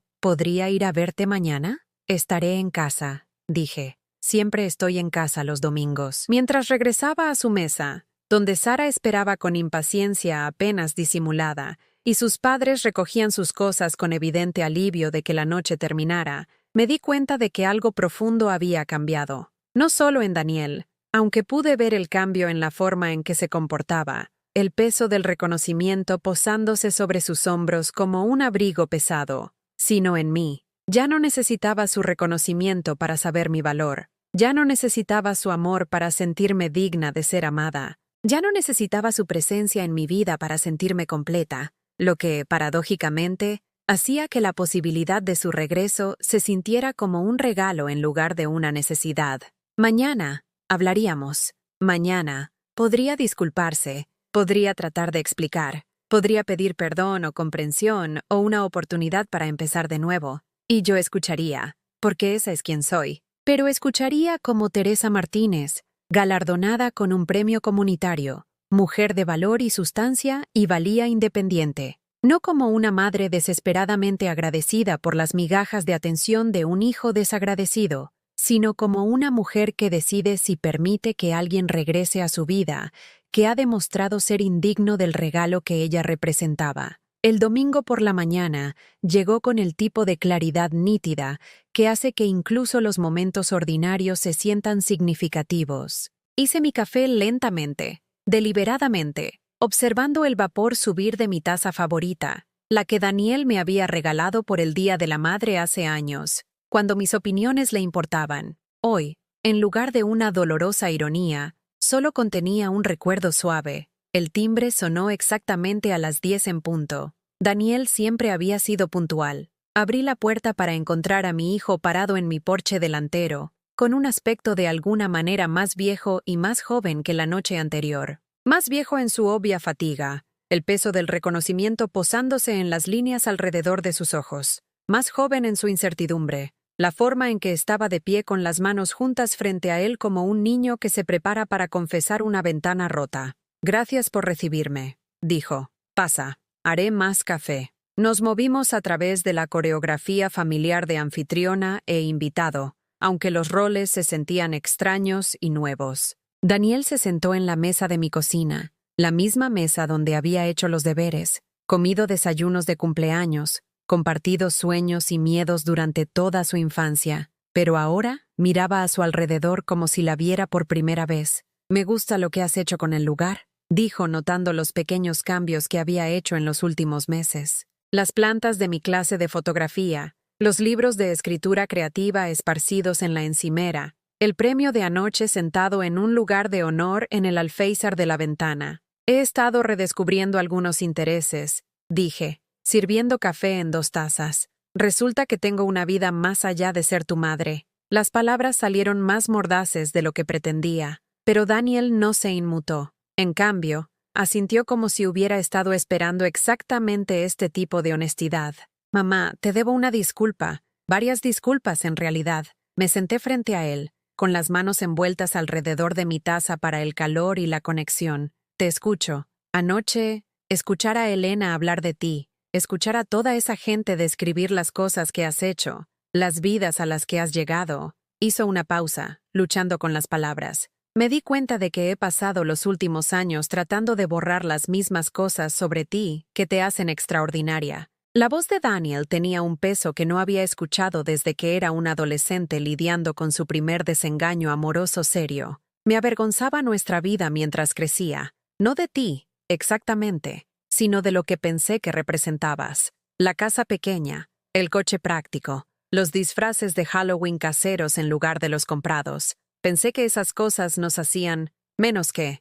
ir a verte mañana? Estaré en casa, dije. Siempre estoy en casa los domingos. Mientras regresaba a su mesa, donde Sara esperaba con impaciencia apenas disimulada, y sus padres recogían sus cosas con evidente alivio de que la noche terminara, me di cuenta de que algo profundo había cambiado. No solo en Daniel, aunque pude ver el cambio en la forma en que se comportaba, el peso del reconocimiento posándose sobre sus hombros como un abrigo pesado, sino en mí. Ya no necesitaba su reconocimiento para saber mi valor. Ya no necesitaba su amor para sentirme digna de ser amada. Ya no necesitaba su presencia en mi vida para sentirme completa, lo que, paradójicamente, hacía que la posibilidad de su regreso se sintiera como un regalo en lugar de una necesidad. Mañana hablaríamos. Mañana podría disculparse, podría tratar de explicar, podría pedir perdón o comprensión o una oportunidad para empezar de nuevo. Y yo escucharía, porque esa es quien soy. Pero escucharía como Teresa Martínez, galardonada con un premio comunitario, mujer de valor y sustancia y valía independiente. No como una madre desesperadamente agradecida por las migajas de atención de un hijo desagradecido, sino como una mujer que decide si permite que alguien regrese a su vida, que ha demostrado ser indigno del regalo que ella representaba. El domingo por la mañana llegó con el tipo de claridad nítida que hace que incluso los momentos ordinarios se sientan significativos. Hice mi café lentamente, deliberadamente, observando el vapor subir de mi taza favorita, la que Daniel me había regalado por el Día de la Madre hace años, cuando mis opiniones le importaban. Hoy, en lugar de una dolorosa ironía, solo contenía un recuerdo suave. El timbre sonó exactamente a las 10 en punto. Daniel siempre había sido puntual. Abrí la puerta para encontrar a mi hijo parado en mi porche delantero, con un aspecto de alguna manera más viejo y más joven que la noche anterior. Más viejo en su obvia fatiga, el peso del reconocimiento posándose en las líneas alrededor de sus ojos. Más joven en su incertidumbre, la forma en que estaba de pie con las manos juntas frente a él como un niño que se prepara para confesar una ventana rota. «Gracias por recibirme», dijo. «Pasa, haré más café». Nos movimos a través de la coreografía familiar de anfitriona e invitado, aunque los roles se sentían extraños y nuevos. Daniel se sentó en la mesa de mi cocina, la misma mesa donde había hecho los deberes, comido desayunos de cumpleaños, compartido sueños y miedos durante toda su infancia, pero ahora miraba a su alrededor como si la viera por primera vez. «Me gusta lo que has hecho con el lugar», dijo notando los pequeños cambios que había hecho en los últimos meses. Las plantas de mi clase de fotografía, los libros de escritura creativa esparcidos en la encimera, el premio de anoche sentado en un lugar de honor en el alféizar de la ventana. He estado redescubriendo algunos intereses, dije, sirviendo café en 2 tazas. Resulta que tengo una vida más allá de ser tu madre. Las palabras salieron más mordaces de lo que pretendía, pero Daniel no se inmutó. En cambio, asintió como si hubiera estado esperando exactamente este tipo de honestidad. «Mamá, te debo una disculpa, varias disculpas en realidad». Me senté frente a él, con las manos envueltas alrededor de mi taza para el calor y la conexión. «Te escucho. Anoche, escuchar a Elena hablar de ti, escuchar a toda esa gente describir las cosas que has hecho, las vidas a las que has llegado». Hizo una pausa, luchando con las palabras. Me di cuenta de que he pasado los últimos años tratando de borrar las mismas cosas sobre ti que te hacen extraordinaria. La voz de Daniel tenía un peso que no había escuchado desde que era un adolescente lidiando con su primer desengaño amoroso serio. Me avergonzaba nuestra vida mientras crecía, no de ti, exactamente, sino de lo que pensé que representabas. La casa pequeña, el coche práctico, los disfraces de Halloween caseros en lugar de los comprados. Pensé que esas cosas nos hacían menos que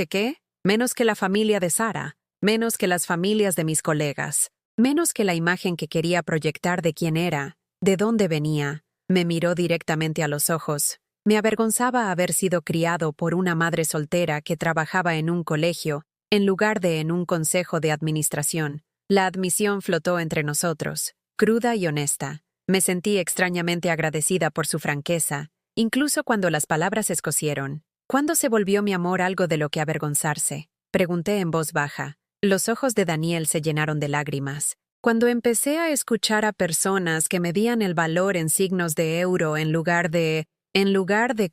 qué, menos que la familia de Sara, menos que las familias de mis colegas, menos que la imagen que quería proyectar de quién era, de dónde venía. Me miró directamente a los ojos. Me avergonzaba haber sido criado por una madre soltera que trabajaba en un colegio, en lugar de en un consejo de administración. La admisión flotó entre nosotros, cruda y honesta. Me sentí extrañamente agradecida por su franqueza, incluso cuando las palabras escocieron. ¿Cuándo se volvió mi amor algo de lo que avergonzarse? Pregunté en voz baja. Los ojos de Daniel se llenaron de lágrimas. Cuando empecé a escuchar a personas que medían el valor en signos de euro en lugar de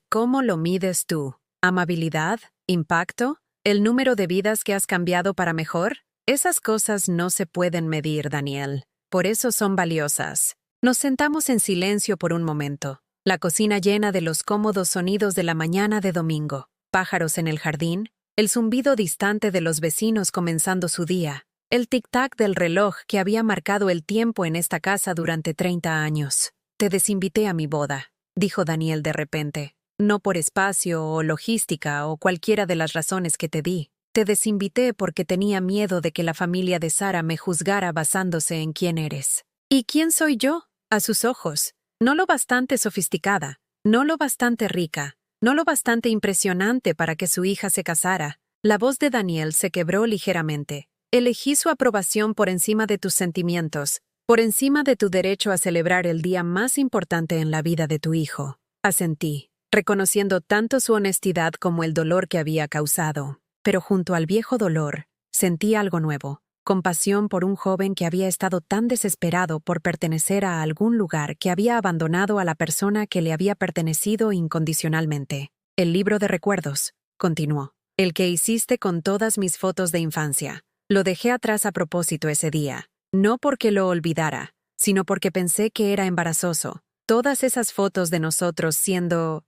cómo lo mides tú. ¿Amabilidad? ¿Impacto? ¿El número de vidas que has cambiado para mejor? Esas cosas no se pueden medir, Daniel. Por eso son valiosas. Nos sentamos en silencio por un momento. La cocina llena de los cómodos sonidos de la mañana de domingo. Pájaros en el jardín. El zumbido distante de los vecinos comenzando su día. El tic-tac del reloj que había marcado el tiempo en esta casa durante 30 años. Te desinvité a mi boda, dijo Daniel de repente. No por espacio o logística o cualquiera de las razones que te di. Te desinvité porque tenía miedo de que la familia de Sara me juzgara basándose en quién eres. ¿Y quién soy yo? A sus ojos. No lo bastante sofisticada, no lo bastante rica, no lo bastante impresionante para que su hija se casara. La voz de Daniel se quebró ligeramente. Elegí su aprobación por encima de tus sentimientos, por encima de tu derecho a celebrar el día más importante en la vida de tu hijo. Asentí, reconociendo tanto su honestidad como el dolor que había causado. Pero junto al viejo dolor, sentí algo nuevo. Compasión por un joven que había estado tan desesperado por pertenecer a algún lugar que había abandonado a la persona que le había pertenecido incondicionalmente. El libro de recuerdos, continuó. El que hiciste con todas mis fotos de infancia. Lo dejé atrás a propósito ese día. No porque lo olvidara, sino porque pensé que era embarazoso. Todas esas fotos de nosotros siendo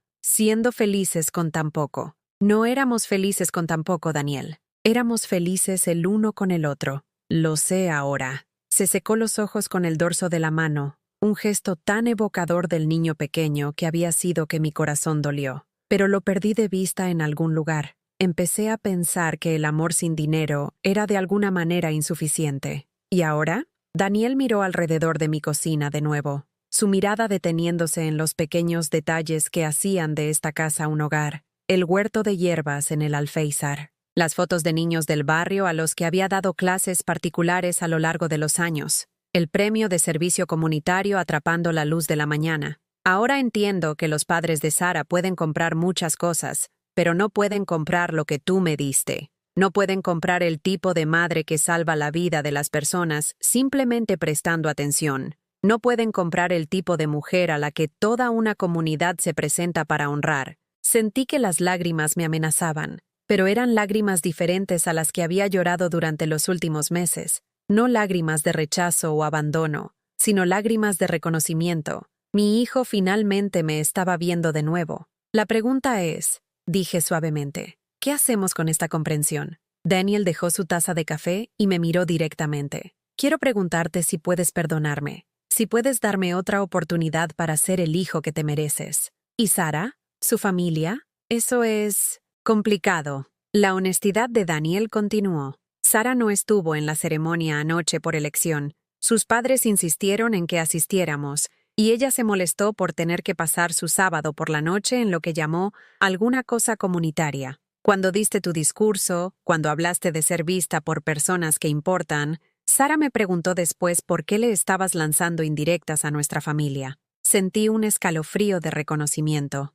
felices con tan poco. No éramos felices con tan poco, Daniel. Éramos felices el uno con el otro. Lo sé ahora. Se secó los ojos con el dorso de la mano, un gesto tan evocador del niño pequeño que había sido que mi corazón dolió. Pero lo perdí de vista en algún lugar. Empecé a pensar que el amor sin dinero era de alguna manera insuficiente. ¿Y ahora? Daniel miró alrededor de mi cocina de nuevo, su mirada deteniéndose en los pequeños detalles que hacían de esta casa un hogar. El huerto de hierbas en el alféizar. Las fotos de niños del barrio a los que había dado clases particulares a lo largo de los años. El premio de servicio comunitario atrapando la luz de la mañana. Ahora entiendo que los padres de Sara pueden comprar muchas cosas, pero no pueden comprar lo que tú me diste. No pueden comprar el tipo de madre que salva la vida de las personas simplemente prestando atención. No pueden comprar el tipo de mujer a la que toda una comunidad se presenta para honrar. Sentí que las lágrimas me amenazaban, pero eran lágrimas diferentes a las que había llorado durante los últimos meses. No lágrimas de rechazo o abandono, sino lágrimas de reconocimiento. Mi hijo finalmente me estaba viendo de nuevo. La pregunta es, dije suavemente, ¿qué hacemos con esta comprensión? Daniel dejó su taza de café y me miró directamente. Quiero preguntarte si puedes perdonarme, si puedes darme otra oportunidad para ser el hijo que te mereces. ¿Y Sara? ¿Su familia? Eso es complicado. La honestidad de Daniel continuó. Sara no estuvo en la ceremonia anoche por elección. Sus padres insistieron en que asistiéramos, y ella se molestó por tener que pasar su sábado por la noche en lo que llamó alguna cosa comunitaria. Cuando diste tu discurso, cuando hablaste de ser vista por personas que importan, Sara me preguntó después por qué le estabas lanzando indirectas a nuestra familia. Sentí un escalofrío de reconocimiento.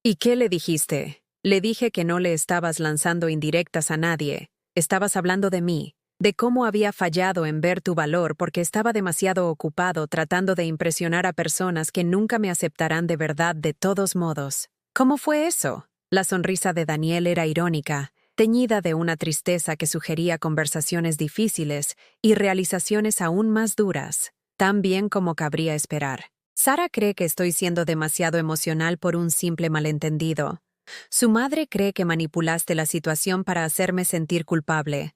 ¿Y qué le dijiste? Le dije que no le estabas lanzando indirectas a nadie. Estabas hablando de mí, de cómo había fallado en ver tu valor porque estaba demasiado ocupado tratando de impresionar a personas que nunca me aceptarán de verdad de todos modos. ¿Cómo fue eso? La sonrisa de Daniel era irónica, teñida de una tristeza que sugería conversaciones difíciles y realizaciones aún más duras, tan bien como cabría esperar. Sara cree que estoy siendo demasiado emocional por un simple malentendido. Su madre cree que manipulaste la situación para hacerme sentir culpable.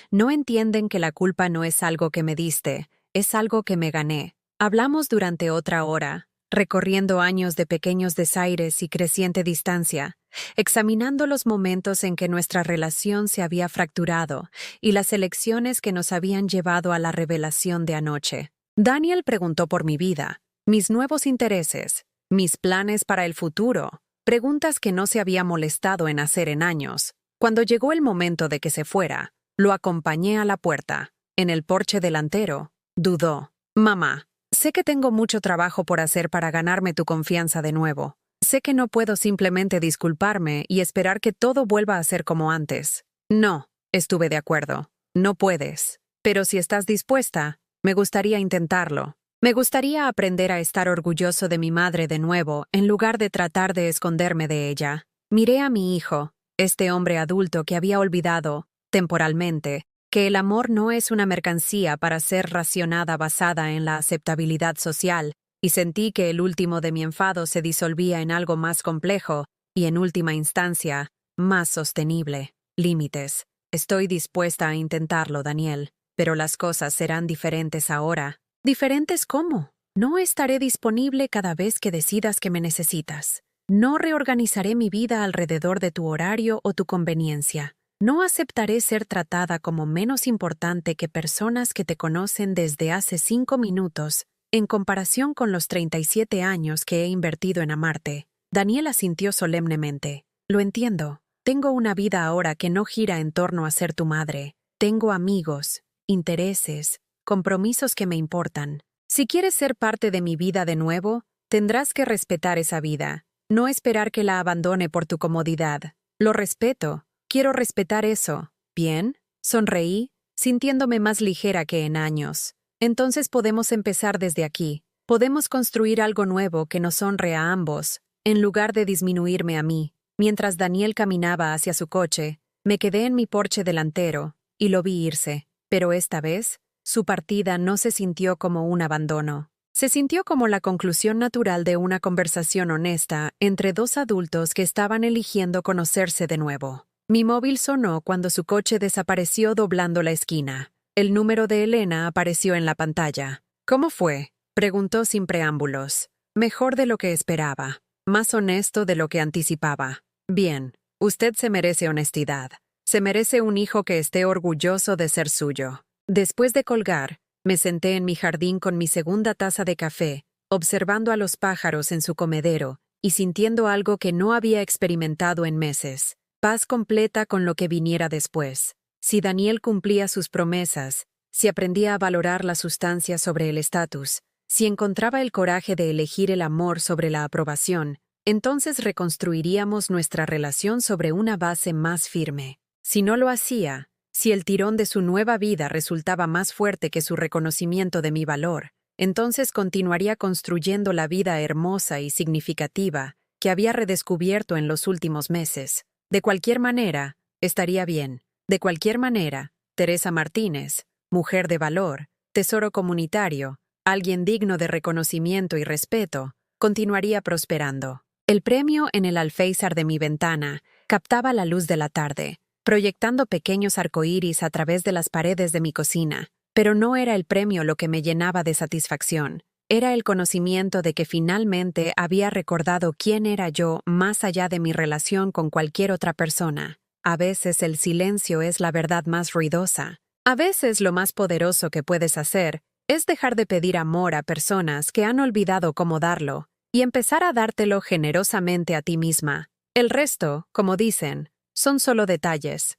No entienden que la culpa no es algo que me diste, es algo que me gané. Hablamos durante otra hora, recorriendo años de pequeños desaires y creciente distancia, examinando los momentos en que nuestra relación se había fracturado y las elecciones que nos habían llevado a la revelación de anoche. Daniel preguntó por mi vida, mis nuevos intereses, mis planes para el futuro, preguntas que no se había molestado en hacer en años. Cuando llegó el momento de que se fuera, lo acompañé a la puerta. En el porche delantero, dudó. Mamá, Sé que tengo mucho trabajo por hacer para ganarme tu confianza de nuevo. Sé que no puedo simplemente disculparme y esperar que todo vuelva a ser como antes. No, estuve de acuerdo. No puedes. Pero si estás dispuesta, me gustaría intentarlo. Me gustaría aprender a estar orgulloso de mi madre de nuevo, en lugar de tratar de esconderme de ella. Miré a mi hijo, este hombre adulto que había olvidado, temporalmente, que el amor no es una mercancía para ser racionada basada en la aceptabilidad social, y sentí que el último de mi enfado se disolvía en algo más complejo y, en última instancia, más sostenible. Límites. Estoy dispuesta a intentarlo, Daniel, pero las cosas serán diferentes ahora. ¿Diferentes cómo? No estaré disponible cada vez que decidas que me necesitas. No reorganizaré mi vida alrededor de tu horario o tu conveniencia. No aceptaré ser tratada como menos importante que personas que te conocen desde hace 5 minutos, en comparación con los 37 años que he invertido en amarte. Daniel asintió solemnemente. Lo entiendo. Tengo una vida ahora que no gira en torno a ser tu madre. Tengo amigos, intereses, compromisos que me importan. Si quieres ser parte de mi vida de nuevo, tendrás que respetar esa vida, no esperar que la abandone por tu comodidad. Lo respeto. Quiero respetar eso. ¿Bien? Sonreí, sintiéndome más ligera que en años. Entonces podemos empezar desde aquí. Podemos construir algo nuevo que nos honre a ambos, en lugar de disminuirme a mí. Mientras Daniel caminaba hacia su coche, me quedé en mi porche delantero y lo vi irse. Pero esta vez, su partida no se sintió como un abandono. Se sintió como la conclusión natural de una conversación honesta entre dos adultos que estaban eligiendo conocerse de nuevo. Mi móvil sonó cuando su coche desapareció doblando la esquina. El número de Elena apareció en la pantalla. ¿Cómo fue?, preguntó sin preámbulos. Mejor de lo que esperaba. Más honesto de lo que anticipaba. Bien, usted se merece honestidad. Se merece un hijo que esté orgulloso de ser suyo. Después de colgar, me senté en mi jardín con mi segunda taza de café, observando a los pájaros en su comedero y sintiendo algo que no había experimentado en meses. Paz completa con lo que viniera después. Si Daniel cumplía sus promesas, si aprendía a valorar la sustancia sobre el estatus, si encontraba el coraje de elegir el amor sobre la aprobación, entonces reconstruiríamos nuestra relación sobre una base más firme. Si no lo hacía, si el tirón de su nueva vida resultaba más fuerte que su reconocimiento de mi valor, entonces continuaría construyendo la vida hermosa y significativa que había redescubierto en los últimos meses. De cualquier manera, estaría bien. De cualquier manera, Teresa Martínez, mujer de valor, tesoro comunitario, alguien digno de reconocimiento y respeto, continuaría prosperando. El premio en el alféizar de mi ventana captaba la luz de la tarde, proyectando pequeños arcoíris a través de las paredes de mi cocina. Pero no era el premio lo que me llenaba de satisfacción. Era el conocimiento de que finalmente había recordado quién era yo más allá de mi relación con cualquier otra persona. A veces el silencio es la verdad más ruidosa. A veces lo más poderoso que puedes hacer es dejar de pedir amor a personas que han olvidado cómo darlo y empezar a dártelo generosamente a ti misma. El resto, como dicen, son solo detalles.